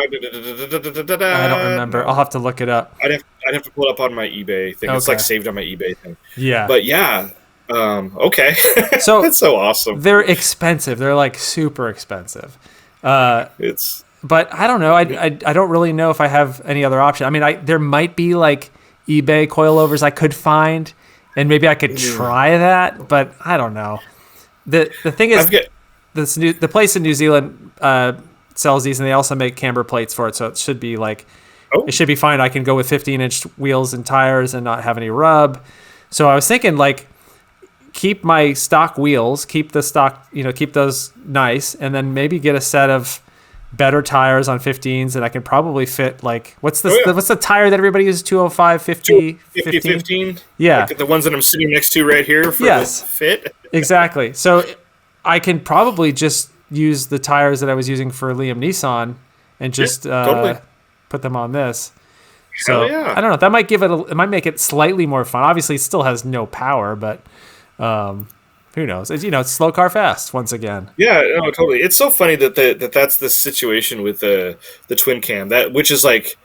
don't remember. I'll have to look it up. I'd have to pull it up on my eBay thing. It's like saved on my eBay thing. Yeah. But yeah. Okay. So that's so awesome. They're expensive. They're like super expensive. But I don't know. I don't really know if I have any other option. I mean, there might be like eBay coilovers I could find, and maybe I could try that. But I don't know. The thing is, the place in New Zealand sells these, and they also make camber plates for it. So it should be like it should be fine. I can go with 15-inch wheels and tires and not have any rub. So I was thinking like, keep my stock wheels, keep those nice, and then maybe get a set of better tires on 15s that I can probably fit. Like, what's the tire that everybody uses? 205, 50, 15? Yeah. Like the ones that I'm sitting next to right here for the fit? Exactly. So I can probably just use the tires that I was using for Liam Neeson and just put them on this. So I don't know. That might it might make it slightly more fun. Obviously, it still has no power, but who knows? It's slow car fast once again. Yeah, no, totally. It's so funny that's the situation with the twin cam, which is like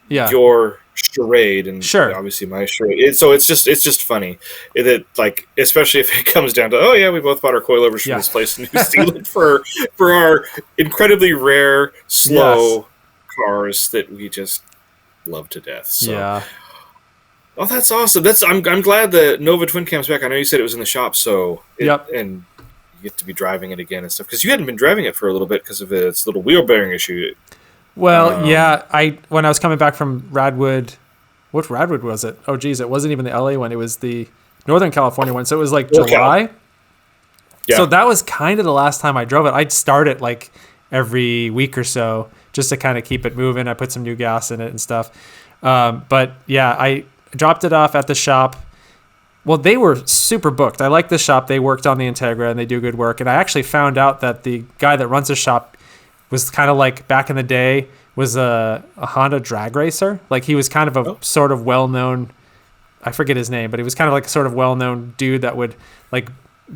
your Charade and obviously my Charade. So it's just funny that like, especially if it comes down to we both bought our coilovers from this place in New Zealand for our incredibly rare slow cars that we just love to death. So. Yeah. Oh, that's awesome. I'm glad the Nova twin cam's back. I know you said it was in the shop, and you get to be driving it again and stuff because you hadn't been driving it for a little bit because of its little wheel bearing issue. Well, when I was coming back from Radwood, what Radwood was it? Oh, geez, it wasn't even the LA one. It was the Northern California one. So it was like July. Yeah. So that was kind of the last time I drove it. I'd start it like every week or so just to kind of keep it moving. I put some new gas in it and stuff. But yeah, I dropped it off at the shop. Well, they were super booked. I like the shop. They worked on the Integra and they do good work. And I actually found out that the guy that runs the shop was kind of like back in the day was a Honda drag racer. Like he was kind of a sort of well-known, I forget his name, but he was kind of like a sort of well-known dude that would like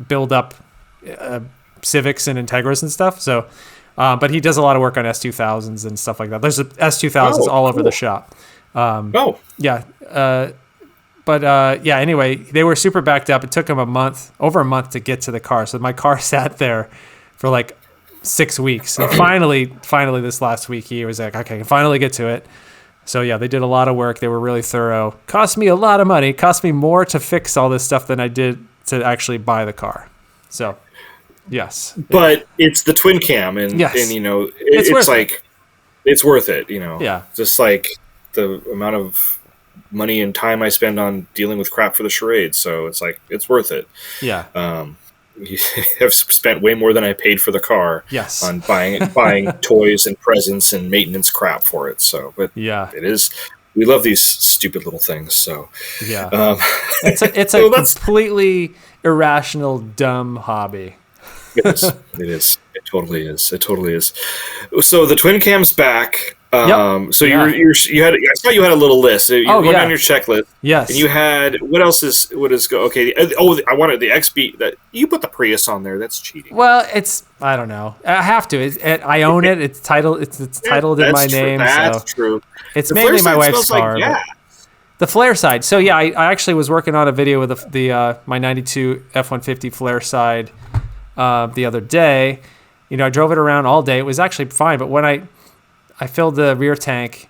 build up Civics and Integras and stuff. So, but he does a lot of work on S2000s and stuff like that. There's S2000s all over the shop. Anyway, they were super backed up. It took them over a month to get to the car. So my car sat there for like 6 weeks. And finally this last week, he was like, okay, I can finally get to it. So yeah, they did a lot of work. They were really thorough. Cost me a lot of money. Cost me more to fix all this stuff than I did to actually buy the car. So yes. But it's the twin cam and it's like, it's worth it, Yeah. Just like the amount of money and time I spend on dealing with crap for the Charade. So it's like, it's worth it. Yeah. I've spent way more than I paid for the car. Yes. On buying toys and presents and maintenance crap for it. So, but yeah, it is. We love these stupid little things. So yeah, it's a completely irrational, dumb hobby. It is. It totally is. So the twin cam's back. Yep. So Yeah. you had, I saw you had a little list. You were going down your checklist. Yes. And you had, what is go? Okay. Oh, I wanted the XB. That you put the Prius on there. That's cheating. Well, I don't know. I have to. I own it. It's titled. It's titled in my name. That's so true. It's The mainly my Flare side wife's smells car. like gas. The flare side. So yeah, I actually was working on a video with my '92 F-150 flare side the other day. I drove it around all day. It was actually fine, but when I filled the rear tank.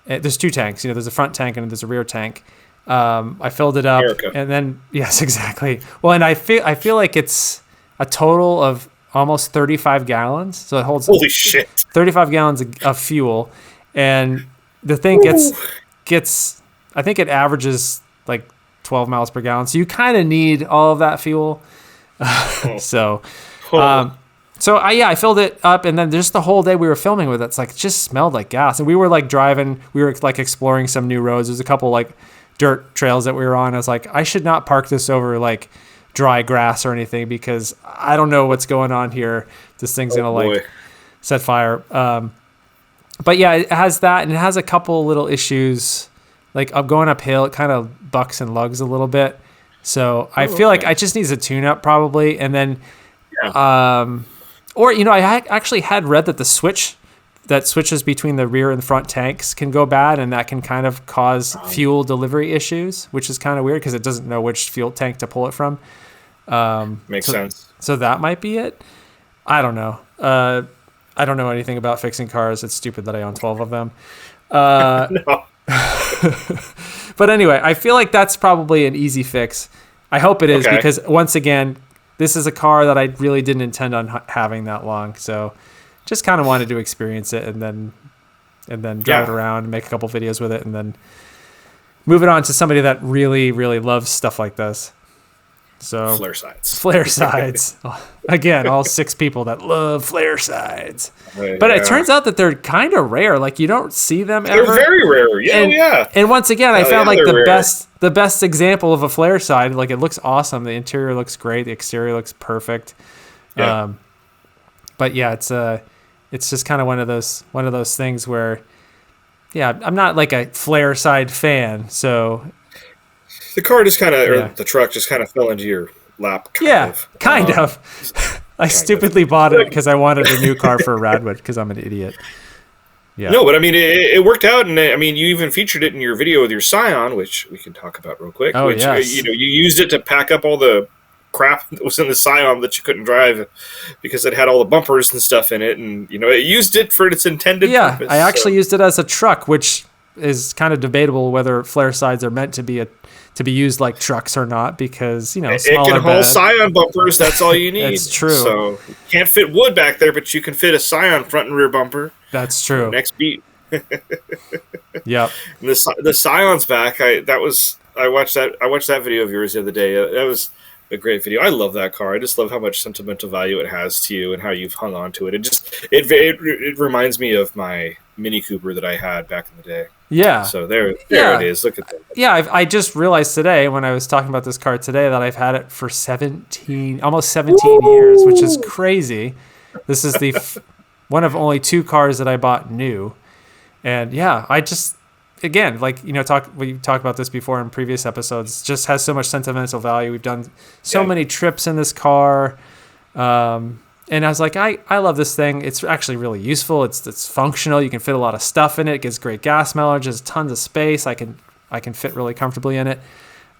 There's two tanks. There's a front tank and there's a rear tank. I filled it up, America. and then yes, exactly. Well, and I feel like it's a total of almost 35 gallons. So it holds Holy shit. 35 gallons of fuel, and the thing gets. I think it averages like 12 miles per gallon. So you kind of need all of that fuel. So I filled it up, and then just the whole day we were filming with it, it's like it just smelled like gas. And we were like driving, we were like exploring some new roads. There's a couple like dirt trails that we were on. I was like, I should not park this over like dry grass or anything because I don't know what's going on here. This thing's gonna like set fire. But yeah, it has that, and it has a couple little issues. Like I'm going uphill, it kind of bucks and lugs a little bit. So I feel like I just needs a tune up probably, and then. Yeah. Or, I actually had read that the switch that switches between the rear and front tanks can go bad, and that can kind of cause fuel delivery issues, which is kind of weird because it doesn't know which fuel tank to pull it from. Makes sense. So that might be it. I don't know. I don't know anything about fixing cars. It's stupid that I own 12 of them. No. But anyway, I feel like that's probably an easy fix. I hope it is because, once again, this is a car that I really didn't intend on having that long, so just kind of wanted to experience it and then drive it around and make a couple videos with it and then move it on to somebody that really, really loves stuff like this. So flare sides. Again, all 6 people that love flare sides. But it turns out that they're kind of rare. Like you don't see them ever. They're very rare. Yeah, And once again, I found like the best example of a flare side. Like it looks awesome. The interior looks great. The exterior looks perfect. Yeah. But yeah, it's just kind of one of those things where, yeah, I'm not like a flare side fan. So the car just kind of, or the truck just kind of fell into your lap. Kind of. I stupidly bought it because I wanted a new car for Radwood because I'm an idiot. Yeah. No, but I mean, it worked out, and I mean, you even featured it in your video with your Scion, which we can talk about real quick. Oh, which, yes. You used it to pack up all the crap that was in the Scion that you couldn't drive because it had all the bumpers and stuff in it, and it used it for its intended purpose. I actually used it as a truck, which is kind of debatable whether flare sides are meant to be used like trucks or not because, it can haul Scion bumpers. That's all you need. That's true. So you can't fit wood back there, but you can fit a Scion front and rear bumper. That's true. Next beat. Yep. And the Scion's back. I watched that video of yours the other day. That was a great video. I love that car. I just love how much sentimental value it has to you and how you've hung on to it. It reminds me of my Mini Cooper that I had back in the day. Yeah. So there it is. Look at that. Yeah, I just realized today when I was talking about this car today that I've had it for almost 17 years, which is crazy. This is the one of only 2 cars that I bought new. And yeah, I just, again, like, we talked about this before in previous episodes, just has so much sentimental value. We've done so many trips in this car. And I was like, I love this thing. It's actually really useful. It's functional. You can fit a lot of stuff in it. It gives great gas mileage. There's tons of space. I can fit really comfortably in it.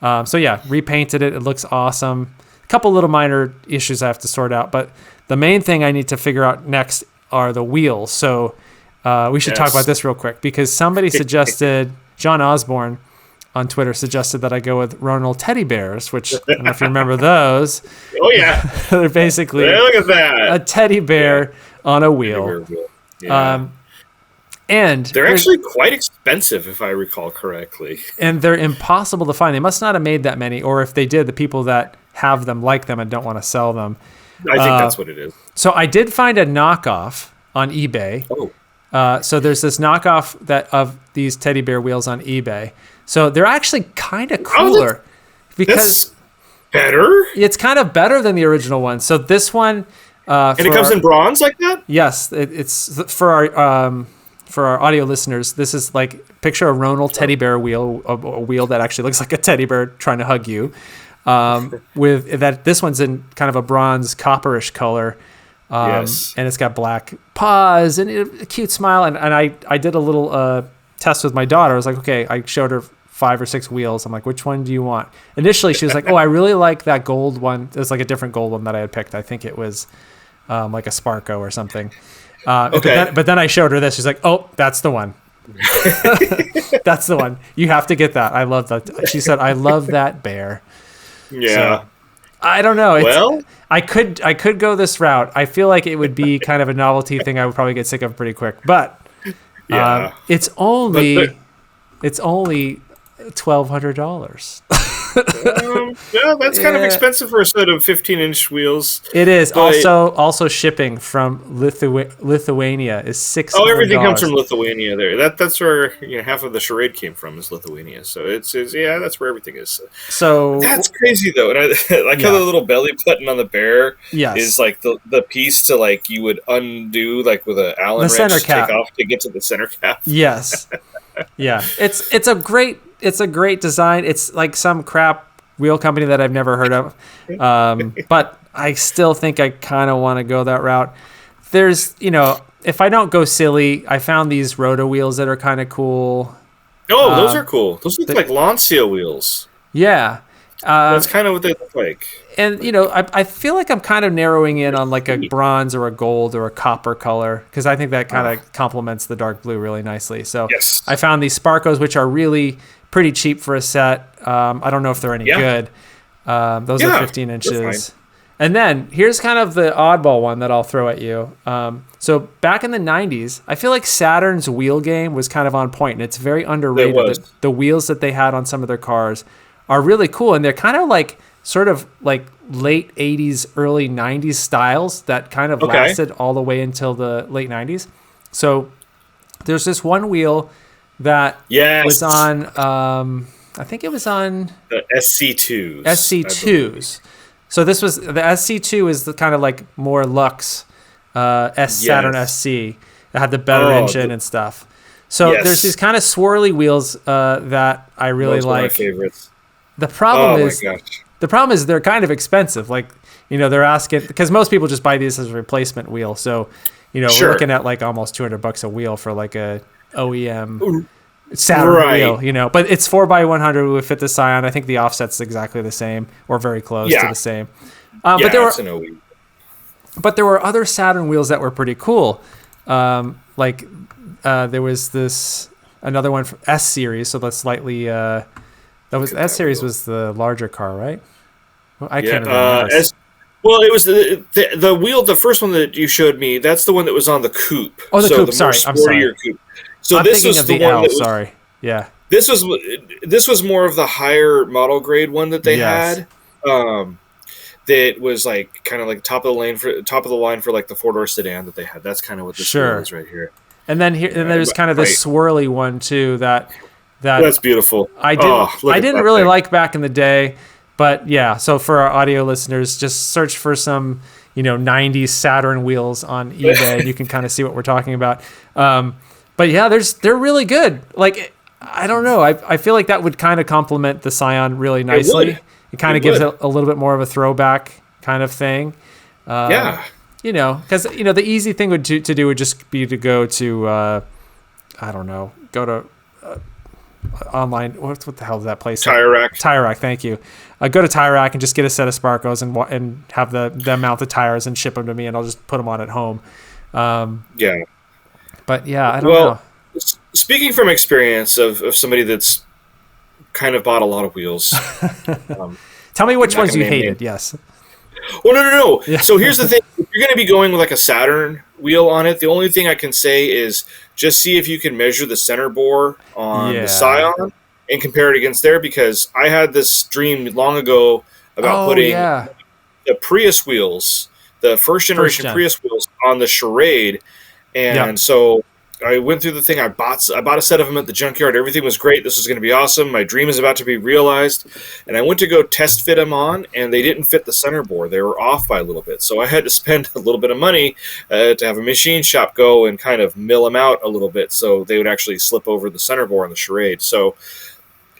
So yeah, repainted it. It looks awesome. A couple little minor issues I have to sort out, but the main thing I need to figure out next are the wheels. So we should talk about this real quick because somebody suggested, John Osborne on Twitter suggested that I go with Ronald teddy bears, which I don't know if you remember those. Oh yeah, they're basically look at that, a teddy bear on a wheel. Yeah. And they're actually quite expensive, if I recall correctly. And they're impossible to find. They must not have made that many, or if they did, the people that have them like them and don't want to sell them. I think that's what it is. So I did find a knockoff on eBay. Oh. So there's this knockoff of these teddy bear wheels on eBay. So they're actually kind of cooler because better. It's kind of better than the original one. So this one, and it comes in bronze like that. Yes, it's for for our audio listeners, this is like picture a Ronald teddy bear wheel, a wheel that actually looks like a teddy bear trying to hug you. With that, this one's in kind of a bronze copperish color. Yes. And it's got black paws and a cute smile. And I did a little test with my daughter. I was like, okay, I showed her 5 or 6 wheels. I'm like, which one do you want? Initially, she was like, oh, I really like that gold one. It was like a different gold one that I had picked. I think it was like a Sparko or something. Okay. But then I showed her this. She's like, oh, that's the one. That's the one. You have to get that. I love that. She said, I love that bear. Yeah. So, I don't know. Well, I could go this route. I feel like it would be kind of a novelty thing. I would probably get sick of pretty quick. But it's only $1,200. Yeah, that's kind of expensive for a set of 15-inch wheels. It is. Also shipping from Lithuania is $600. Oh, everything comes from Lithuania. There, that's where half of the charade came from is Lithuania. So it's that's where everything is. So that's crazy though, and I like how the little belly button on the bear is like the piece to like you would undo like with an Allen wrench to take off to get to the center cap. Yes. Yeah, it's a great design. It's like some crap wheel company that I've never heard of, but I still think I kind of want to go that route. There's, if I don't go silly, I found these roto wheels that are kind of cool. Oh, those are cool. Those look like lawn seal wheels. Yeah. That's kind of what they look like. And, I feel like I'm kind of narrowing in on like a bronze or a gold or a copper color because I think that kind of complements the dark blue really nicely. So I found these Sparkos, which are really pretty cheap for a set. I don't know if they're any good. Those are 15 inches. And then here's kind of the oddball one that I'll throw at you. So back in the 90s, I feel like Saturn's wheel game was kind of on point, and it's very underrated. The wheels that they had on some of their cars are really cool, and they're kind of like sort of like late 80s, early 90s styles that kind of lasted all the way until the late 90s. So there's this one wheel that was on, I think it was on the SC2s. SC2s. So this was the SC2 is the kind of like more luxe Saturn SC. It had the better engine and stuff. So there's these kind of swirly wheels that I really like. One of my favorites. The problem is they're kind of expensive. Like, they're asking because most people just buy these as a replacement wheel. So, we're looking at like almost $200 a wheel for like a OEM Saturn wheel, but it's 4x100 would fit the Scion. I think the offset's exactly the same or very close to the same. But there were other Saturn wheels that were pretty cool. There was another one from S series, so that's slightly S series was the larger car, right? Well, I can't remember. Well, it was the wheel. The first one that you showed me. That's the one that was on the coupe. Oh, the coupe. Sorry, I'm sorry. Coupe. So I'm thinking of the L. Sorry. Yeah. This was more of the higher model grade one that they had. That was like kind of like top of the line for like the 4-door sedan that they had. That's kind of what this wheel is right here. And then there's kind of this swirly one too that's beautiful. I didn't really like back in the day, but yeah. So for our audio listeners, just search for some 90s Saturn wheels on eBay, and you can kind of see what we're talking about. But yeah, they're really good. Like I don't know, I feel like that would kind of complement the Scion really nicely. It kind of gives it a little bit more of a throwback kind of thing. Because the easy thing to do would just be to go to go to online. What the hell is that place? Tire Rack. Tire Rack. Thank you. Go to Tire Rack and just get a set of Sparkos and have them mount the tires and ship them to me, and I'll just put them on at home. But yeah, I don't know. Speaking from experience of somebody that's kind of bought a lot of wheels. Tell me which ones you hated. Yes. Well, no. Yeah. So here's the thing: if you're going to be going with like a Saturn wheel on it, the only thing I can say is just see if you can measure the center bore on the Scion and compare it against there, because I had this dream long ago about putting the Prius wheels, the first generation Prius wheels, on the Charade, and so I went through the thing. I bought a set of them at the junkyard. Everything was great. This was going to be awesome. My dream is about to be realized. And I went to go test fit them on, and they didn't fit the center bore. They were off by a little bit. So I had to spend a little bit of money to have a machine shop go and kind of mill them out a little bit so they would actually slip over the center bore on the charade. So,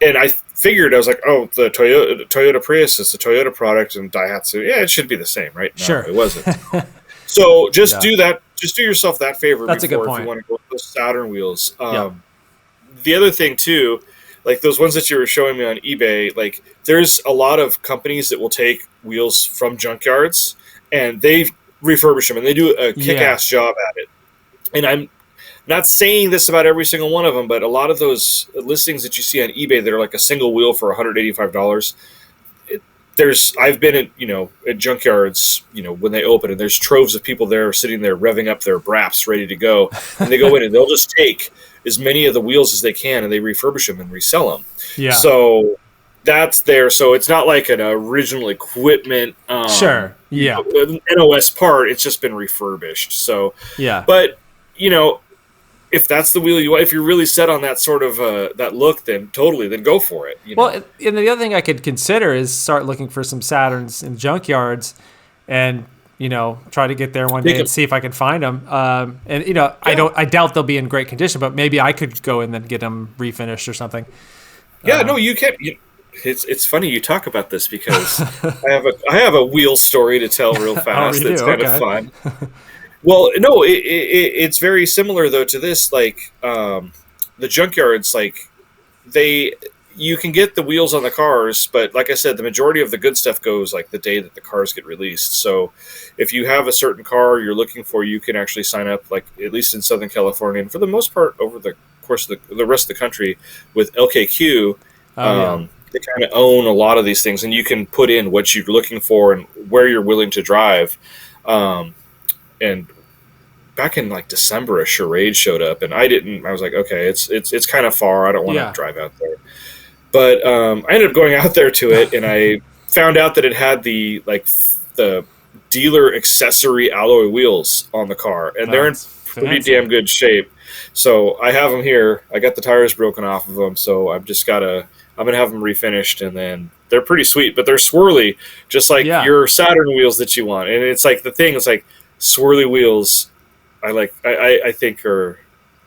and I figured, I was like, oh, the Toyota Prius is the Toyota product, and Daihatsu, yeah, it should be the same, right? No, Sure. it wasn't. So just do that. Just do yourself that favor That's before a good point. if you want to go with those Saturn wheels. The other thing too, like those ones that you were showing me on eBay, like there's a lot of companies that will take wheels from junkyards and they refurbish them and they do a kick-ass job at it. And I'm not saying this about every single one of them, but a lot of those listings that you see on eBay that are like a single wheel for $185. I've been at junkyards, when they open, and there's troves of people there sitting there revving up their Braps ready to go, and they go in and they'll just take as many of the wheels as they can and they refurbish them and resell them. Yeah. So that's there. So it's not like an original equipment. Sure. Yeah. NOS part. It's just been refurbished. So yeah. But if that's the wheel you want, if you're really set on that sort of that look, then go for it. Well, and the other thing I could consider is start looking for some Saturns in junkyards, and try to get there one day and see if I can find them. I doubt they'll be in great condition, but maybe I could go and then get them refinished or something. Yeah, no, you can't. It's funny you talk about this because I have a wheel story to tell real fast. That's kind of fun. Well, no, it's very similar though to this. Like the junkyards, like you can get the wheels on the cars, but like I said, the majority of the good stuff goes like the day that the cars get released. So if you have a certain car you're looking for, you can actually sign up, like at least in Southern California, and for the most part over the course of the rest of the country with LKQ. They kind of own a lot of these things, and you can put in what you're looking for and where you're willing to drive. And back in like December, a Charade showed up, and I was like, okay, it's kind of far. I don't want to drive out there. But I ended up going out there to it, and I found out that it had the dealer accessory alloy wheels on the car, and they're in pretty damn good shape. So I have them here. I got the tires broken off of them, so I'm gonna have them refinished, and then they're pretty sweet, but they're swirly, just like your Saturn wheels that you want. And it's like the thing. It's like swirly wheels. I think are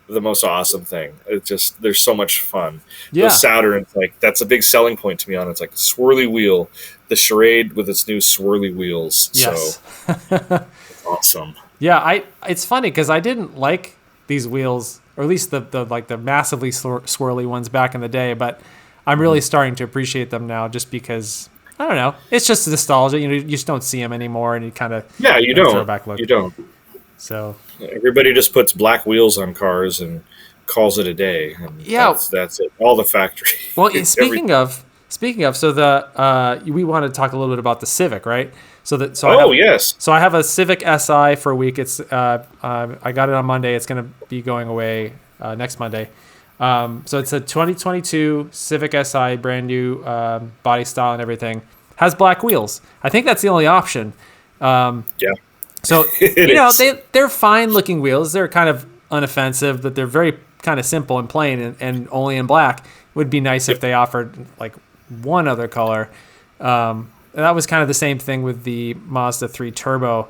the most awesome thing. It's just they're so much fun. Yeah. The Saturn, like that's a big selling point to me on it. It's like a swirly wheel, the Charade with its new swirly wheels. Yes. So it's awesome. Yeah, it's funny because I didn't like these wheels, or at least the massively swirly ones back in the day, but I'm really starting to appreciate them now just because, I don't know, it's just nostalgia. You just don't see them anymore, and you kind of you don't. Throwback look. You don't. So everybody just puts black wheels on cars and calls it a day. And that's it. All the factory. Well, speaking of, so we want to talk a little bit about the Civic, right? Yes. So I have a Civic Si for a week. It's I got it on Monday. It's going to be going away next Monday. So it's a 2022 Civic Si, brand new body style and everything. Has black wheels. I think that's the only option. So they're fine looking wheels. They're kind of unoffensive, but they're very kind of simple and plain and only in black. It would be nice if they offered like one other color. And that was kind of the same thing with the Mazda 3 Turbo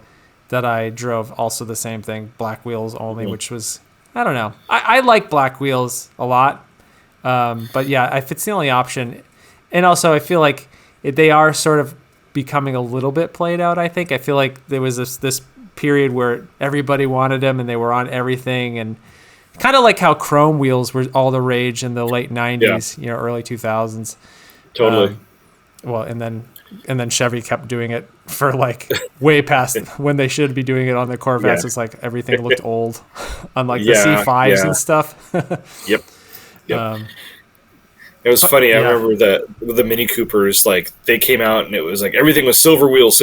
that I drove. Also the same thing, black wheels only, which was, I don't know. I like black wheels a lot. But yeah, if it's the only option. And also I feel like they are sort of becoming a little bit played out, I think. I feel like there was this period where everybody wanted them and they were on everything, and kind of like how chrome wheels were all the rage in the late 90s, early 2000s. Totally. And then Chevy kept doing it for like way past when they should be doing it on the Corvettes. It's like everything looked old on like the C5s and stuff. Yep. It was funny. I remember that with the Mini Coopers, like they came out and it was like everything was silver wheels,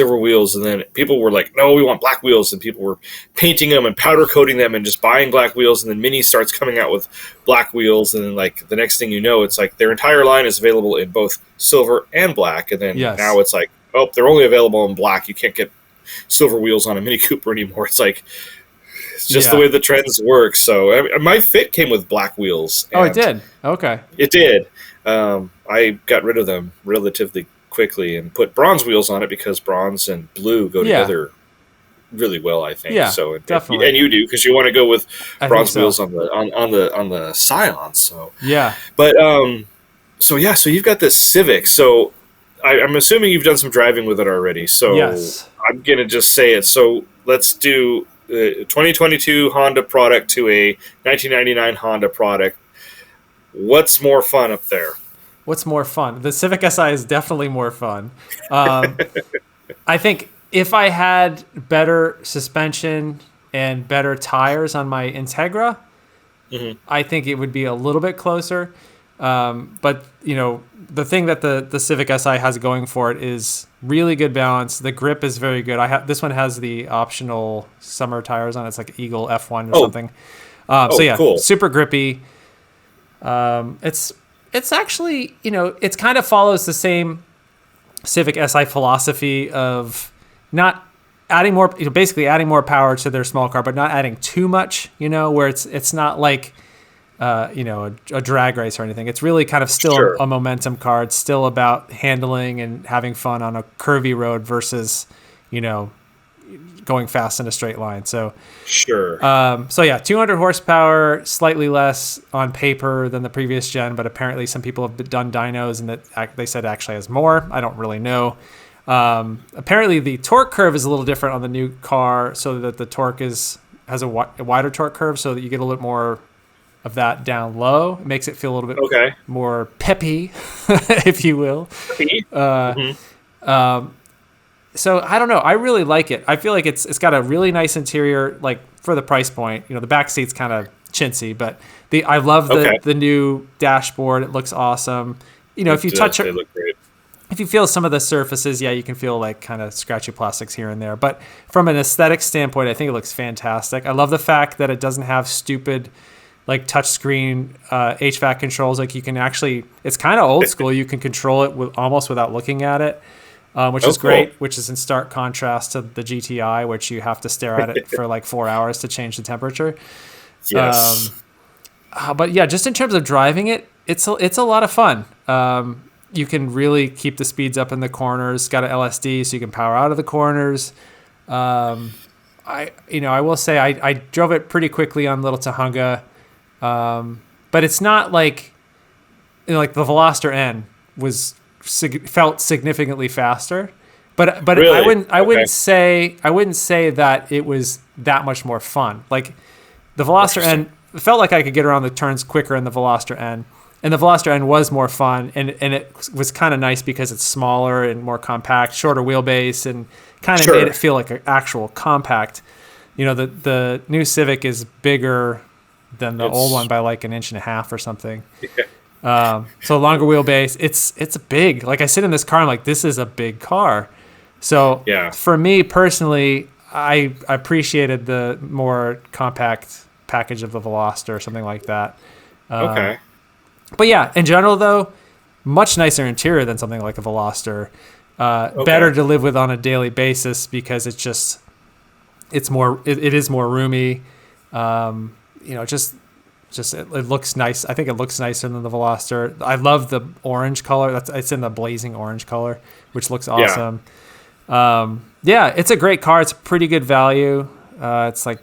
and then people were like, "No, we want black wheels," and people were painting them and powder coating them and just buying black wheels. And then Mini starts coming out with black wheels, and then like the next thing you know, it's like their entire line is available in both silver and black. And then now it's like, oh, they're only available in black. You can't get silver wheels on a Mini Cooper anymore. It's like It's just the way the trends work. So my Fit came with black wheels. Oh, it did? Okay. It did. I got rid of them relatively quickly and put bronze wheels on it because bronze and blue go together really well, I think. Yeah, so definitely. And you do, because you want to go with bronze wheels so. on the Scion. So yeah, but so you've got this Civic. So I'm assuming you've done some driving with it already. So yes. I'm gonna just say it. So let's do a 2022 Honda product to a 1999 Honda product. What's more fun up there? What's more fun? The Civic Si is definitely more fun. I think if I had better suspension and better tires on my Integra, I think it would be a little bit closer. But the thing that the Civic Si has going for it is really good balance. The grip is very good. This one has the optional summer tires on it. It's like Eagle F1 or something. Cool. Super grippy. It's actually, it kind of follows the same Civic Si philosophy of not adding more, basically adding more power to their small car, but not adding too much, where it's not like, a drag race or anything. It's really kind of still a momentum car. It's still about handling and having fun on a curvy road versus, going fast in a straight line. So 200 horsepower, slightly less on paper than the previous gen, but apparently some people have done dynos and that they said actually has more. I don't really know. Apparently the torque curve is a little different on the new car, so that the torque has a wider torque curve, so that you get a little more of that down low. It makes it feel a little bit more peppy, if you will. So I don't know. I really like it. I feel like it's got a really nice interior, like for the price point. The back seat's kind of chintzy, but I love the new dashboard. It looks awesome. If you touch it, they look great. If you feel some of the surfaces, you can feel like kind of scratchy plastics here and there. But from an aesthetic standpoint, I think it looks fantastic. I love the fact that it doesn't have stupid like touchscreen HVAC controls. Like you can actually, it's kind of old school. You can control it almost without looking at it. Which is great, which is in stark contrast to the GTI, which you have to stare at it for like 4 hours to change the temperature. Yes. But yeah, just in terms of driving it, it's a lot of fun. You can really keep the speeds up in the corners. It's got an LSD, so you can power out of the corners. I will say I drove it pretty quickly on Little Tahunga, but it's not like like the Veloster N felt significantly faster, but really? I wouldn't say that it was that much more fun. Like the Veloster N felt like I could get around the turns quicker in the Veloster N, and the Veloster N was more fun, and it was kind of nice because it's smaller and more compact, shorter wheelbase, and kind of made it feel like an actual compact. The new Civic is bigger than the old one by like 1.5 inches or something. So longer wheelbase. It's big. Like I sit in this car, I'm like, this is a big car. So for me personally, I appreciated the more compact package of the Veloster or something like that. But yeah, in general though, much nicer interior than something like a Veloster. Better to live with on a daily basis because it is more roomy. It looks nice. I think it looks nicer than the Veloster. I love the orange color. It's in the blazing orange color, which looks awesome. It's a great car. It's a pretty good value. It's like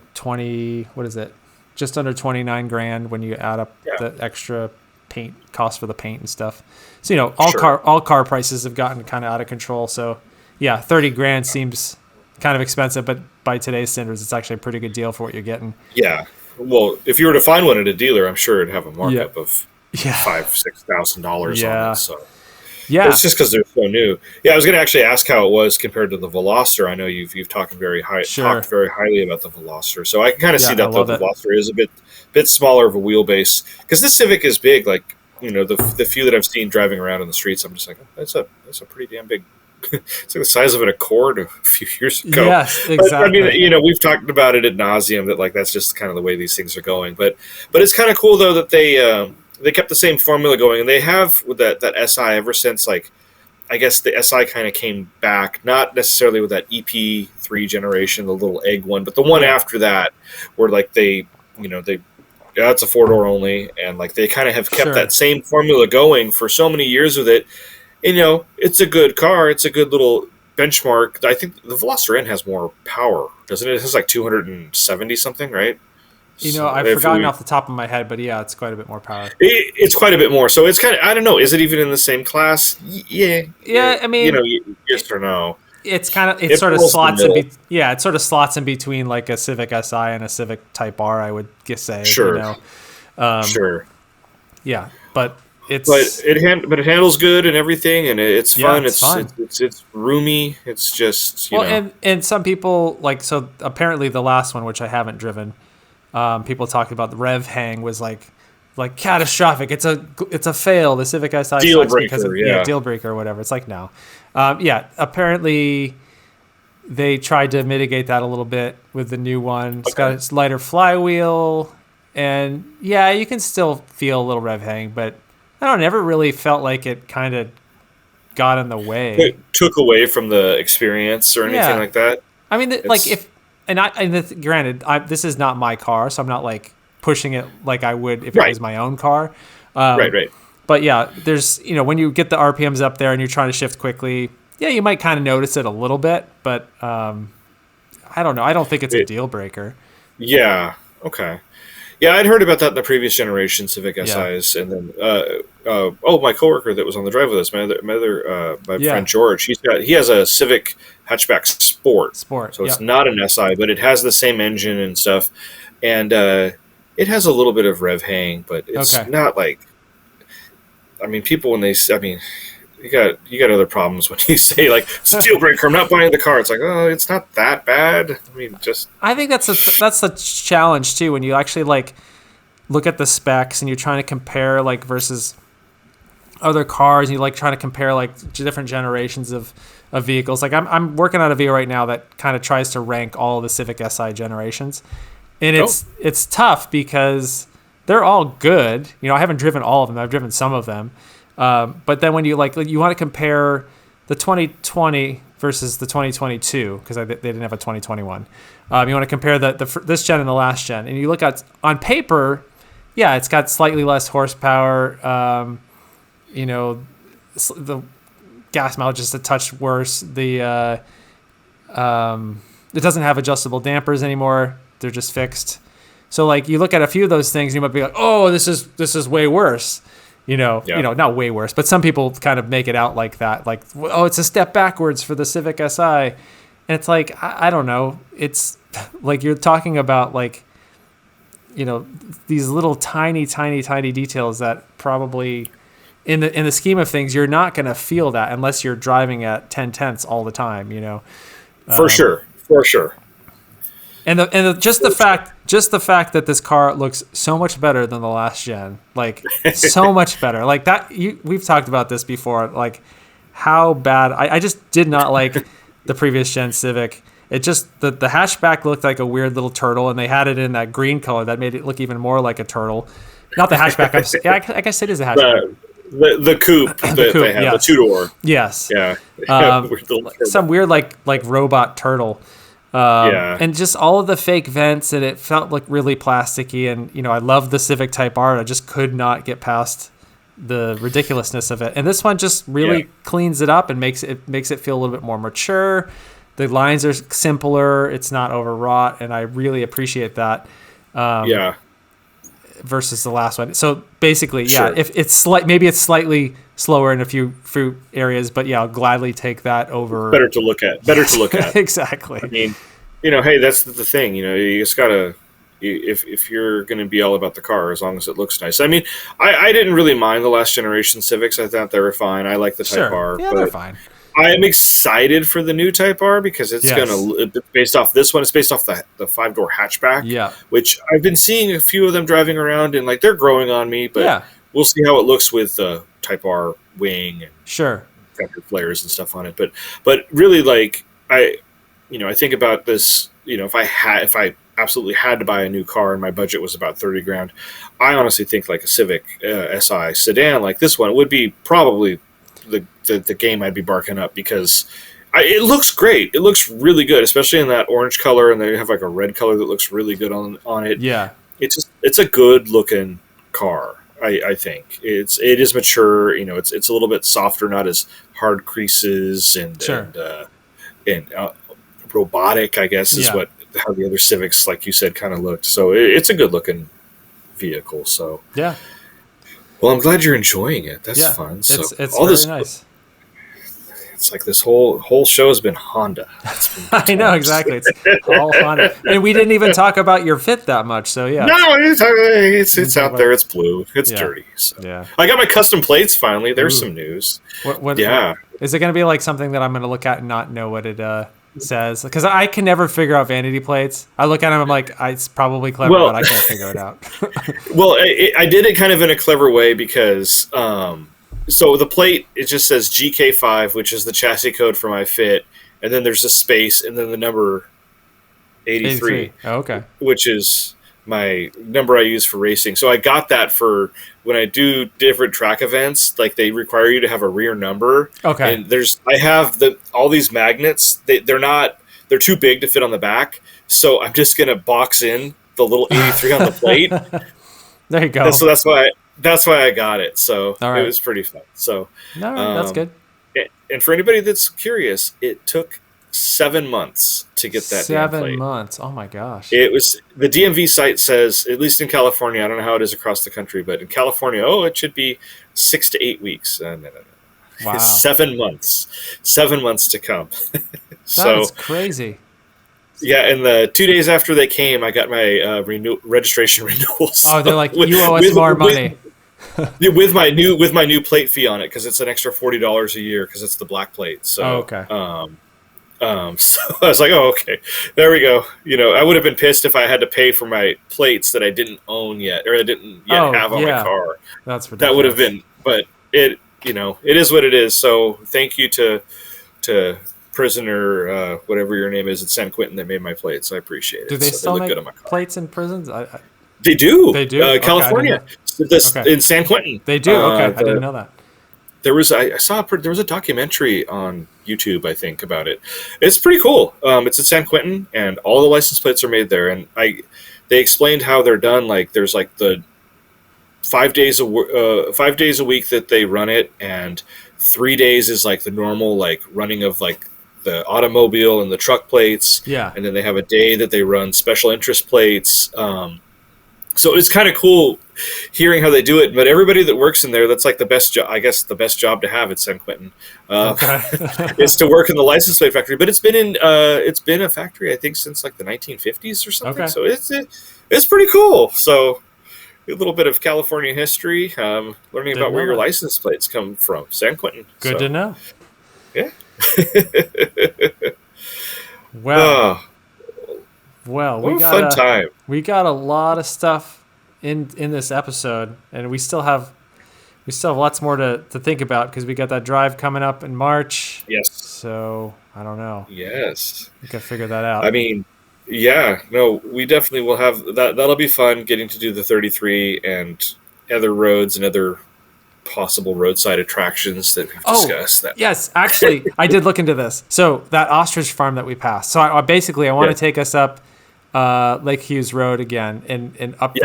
just under 29 grand when you add up the extra paint cost for the paint and stuff. So all car prices have gotten kind of out of control. So 30 grand seems kind of expensive, but by today's standards, it's actually a pretty good deal for what you're getting. Yeah. Well, if you were to find one at a dealer, I'm sure it'd have a markup of $5,000-$6,000 on it. So but it's just because they're so new. Yeah, I was going to actually ask how it was compared to the Veloster. I know you've talked very highly about the Veloster, so I can kind of see that the Veloster is a bit smaller of a wheelbase, because this Civic is big. Like the few that I've seen driving around in the streets, I'm just like, that's a pretty damn big. It's like the size of an Accord a few years ago. Yes, exactly. But, I mean, we've talked about it ad nauseum that like that's just kind of the way these things are going. But it's kind of cool though that they kept the same formula going, and they have with that SI ever since. Like I guess the SI kind of came back, not necessarily with that EP3 generation, the little egg one, but the one after that, where like they, yeah, it's a 4-door only, and like they kind of have kept Sure. that same formula going for so many years with it. And, it's a good car. It's a good little benchmark. I think the Veloster N has more power, doesn't it? It has like 270 something, right? So I've forgotten off the top of my head, but yeah, it's quite a bit more power. it's quite a bit more. So it's kind of, I don't know. Is it even in the same class? Yeah. Yeah, I mean, yes or no. it's kind of, it sort of slots in. It sort of slots in between like a Civic Si and a Civic Type R. I would say. Sure. Sure. Yeah, but it's it handles good and everything, and it's fun. It's fun. It's roomy. It's just and some people like, so apparently the last one, which I haven't driven, people talking about the rev hang was like catastrophic. It's a fail. The Civic Si deal breaker, because of deal breaker or whatever. It's like no, apparently they tried to mitigate that a little bit with the new one. It's got its lighter flywheel, and you can still feel a little rev hang, but I don't know, never really felt like it kind of got in the way. It took away from the experience or anything like that. I mean, granted, this is not my car, so I'm not like pushing it like I would if it was my own car. Right. But yeah, there's, when you get the RPMs up there and you're trying to shift quickly, you might kind of notice it a little bit, but I don't know. I don't think it's a deal breaker. Yeah. Okay. Yeah, I'd heard about that in the previous generation Civic SIs, and then my coworker that was on the drive with us, my friend George, he has a Civic hatchback Sport, so it's not an SI, but it has the same engine and stuff, and it has a little bit of rev hang, but it's not like, I mean, people when they, I mean, you got other problems when you say like it's a deal breaker, I'm not buying the car. It's like, oh, it's not that bad. I mean, I think that's the challenge too, when you actually like look at the specs and you're trying to compare like versus other cars, and you like trying to compare like different generations of vehicles. Like I'm working on a video right now that kind of tries to rank all of the Civic Si generations, and it's tough because they're all good. I haven't driven all of them. I've driven some of them. But then when you want to compare the 2020 versus the 2022, because they didn't have a 2021. You want to compare this gen and the last gen, and you look at on paper, it's got slightly less horsepower. The gas mileage is a touch worse. It doesn't have adjustable dampers anymore. They're just fixed. So like you look at a few of those things, you might be like, oh, this is way worse. Not way worse, but some people kind of make it out like that. Like, oh, it's a step backwards for the Civic Si. And it's like, I don't know. It's like you're talking about like, these little tiny details that probably in the scheme of things, you're not going to feel that unless you're driving at 10/10 all the time, For sure. And just the fact that this car looks so much better than the last gen, like so much better, like that. We've talked about this before, like how bad I just did not like the previous gen Civic. It just the hatchback looked like a weird little turtle, and they had it in that green color that made it look even more like a turtle. Not the hatchback. I guess it is a hatchback. The coupe that they have, the 2-door. Yes. Yeah. Some weird like robot turtle. And just all of the fake vents, and it felt like really plasticky. And I love the Civic Type R. I just could not get past the ridiculousness of it. And this one just really cleans it up and makes it feel a little bit more mature. The lines are simpler. It's not overwrought, and I really appreciate that. Versus the last one. So basically, if it's maybe it's slightly slower in a few areas, but I'll gladly take that over. Better to look at. Exactly. I mean, hey, that's the thing. You just gotta, if you're going to be all about the car, as long as it looks nice. I mean, I didn't really mind the last generation Civics. I thought they were fine. I like the Type R. Yeah, they're fine. I'm excited for the new Type R because it's based off this one. It's based off the 5-door hatchback, which I've been seeing a few of them driving around, and like they're growing on me. But we'll see how it looks with the Type R wing and vector flares and stuff on it. But really, like I think about this. If I absolutely had to buy a new car and my budget was about $30,000, I honestly think like a Civic Si sedan like this one would be probably the game I'd be barking up, because it looks great. It looks really good, especially in that orange color, and they have like a red color that looks really good on it. Yeah. It's a good looking car. I think it is mature. It's a little bit softer, not as hard creases and Sure. and robotic, I guess, is Yeah. how the other Civics, like you said, kind of looked. So it's a good looking vehicle. So Yeah. well, I'm glad you're enjoying it. That's Yeah. fun. So It's all very this, nice. it's like this whole show has been Honda. It's been good I know, times. exactly. It's all Honda. And we didn't even talk about your Fit that much, so yeah. No, it's out there. It's blue. It's Yeah. dirty. So. Yeah. I got my custom plates finally. There's Ooh. some news. What Yeah. is it going to be like something that I'm going to look at and not know what it says? Because I can never figure out vanity plates. I look at them, I'm like, it's probably clever, Well- but I can't figure it out. Well, I did it kind of in a clever way, because so the plate, it just says GK5, which is the chassis code for my Fit, and then there's a space and then the number 83. Oh, okay. Which is my number I use for racing. So I got that for when I do different track events, like they require you to have a rear number. Okay. And I have all these magnets. They're too big to fit on the back. So I'm just going to box in the little 83 on the plate. There you go. And so that's why I got it. So All right. it was pretty fun. So, No, that's good. and for anybody that's curious, it took 7 months to get that damn 7 plate. months. Oh my gosh. It was, the DMV site says, at least in California, I don't know how it is across the country, but in California, it should be 6 to 8 weeks. No. Wow. It's 7 months. 7 months to come. So That's crazy. yeah, and the 2 days after they came, I got my registration renewal. Oh, they're like, you owe us more money. With my new plate fee on it, because it's an extra $40 a year because it's the black plate. So okay. So I was like, okay, there we go. I would have been pissed if I had to pay for my plates that I didn't own yet, or I didn't yet have on my car. That's ridiculous. That would have been, but it is what it is. So thank you to Prisoner, whatever your name is at San Quentin, that made my plates. I appreciate it. Do they So still look make good on my car. plates in prisons? They do. They do? Okay, California. Okay. In San Quentin. They do? Okay, I didn't know that. There was there was a documentary on YouTube, I think, about it. It's pretty cool. It's at San Quentin, and all the license plates are made there. And they explained how they're done. Like there's like the 5 days a week that they run it, and 3 days is like the normal like running of like the automobile and the truck plates. Yeah. And then they have a day that they run special interest plates. So it's kind of cool hearing how they do it. But everybody that works in there, that's like the best job, I guess, the best job to have at San Quentin, is to work in the license plate factory. But it's been a factory, I think, since like the 1950s or something. Okay. So it's pretty cool. So a little bit of California history, learning about where your license plates come from, San Quentin. Good to know. Yeah. Well, what we a got fun time. We got a lot of stuff in this episode, and we still have lots more to think about, because we got that drive coming up in March. Yes. So I don't know. Yes. We can figure that out. I mean, yeah, no, we definitely will have that. That'll be fun, getting to do the 33 and other roads and other possible roadside attractions that we've discussed. Yes, actually, I did look into this. So that ostrich farm that we passed. So I want to take us up Lake Hughes Road again, and up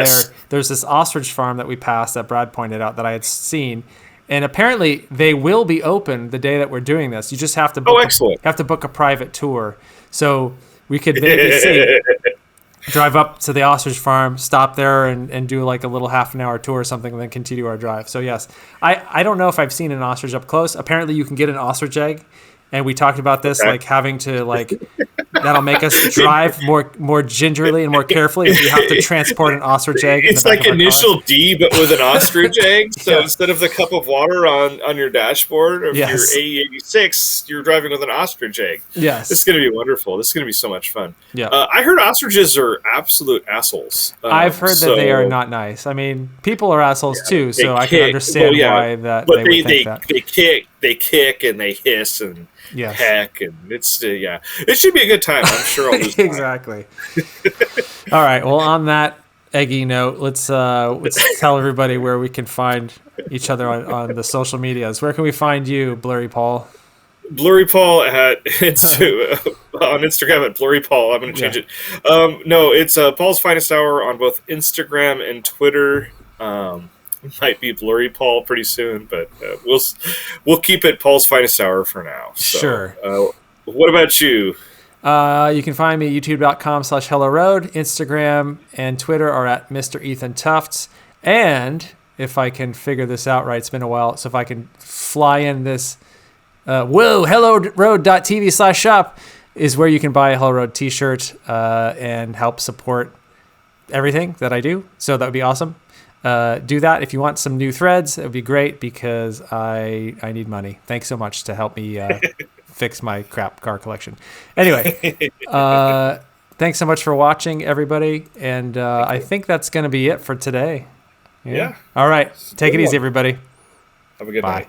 there's this ostrich farm that we passed that Brad pointed out that I had seen, and apparently they will be open the day that we're doing this. You just have to book a private tour. So we could maybe drive up to the ostrich farm, stop there, and do like a little half an hour tour or something, and then continue our drive. So yes, I don't know if I've seen an ostrich up close. Apparently you can get an ostrich egg, and we talked about this, like having to that'll make us drive more gingerly and more carefully if we have to transport an ostrich egg. It's like Initial D, but with an ostrich egg. So instead of the cup of water on your dashboard of your AE86, you're driving with an ostrich egg. Yes. It's going to be wonderful. This is going to be so much fun. Yeah. I heard ostriches are absolute assholes. I've heard that they are not nice. I mean, people are assholes too, so I can understand why that they would think that. They kick and they hiss and heck, and it's it should be a good time. I'm sure I'll lose exactly. All right. Well, on that eggy note, let's tell everybody where we can find each other on the social medias. Where can we find you, Blurry Paul? Blurry Paul at it's on Instagram at Blurry Paul. I'm going to change it. No, it's Paul's Finest Hour on both Instagram and Twitter. Might be Blurry Paul pretty soon, but we'll keep it Paul's Finest Hour for now. So, sure. What about you? You can find me at youtube.com/HelloRoad. Instagram and Twitter are at Mr. Ethan Tufts. And if I can figure this out right, it's been a while. So if I can fly in this, HelloRoad.tv/shop is where you can buy a Hello Road t-shirt and help support everything that I do. So that would be awesome. Do that. If you want some new threads, it would be great because I need money. Thanks so much to help me fix my crap car collection. Anyway, thanks so much for watching, everybody. And I think that's going to be it for today. Yeah. All right. Take it easy, everybody. Have a good Bye. night.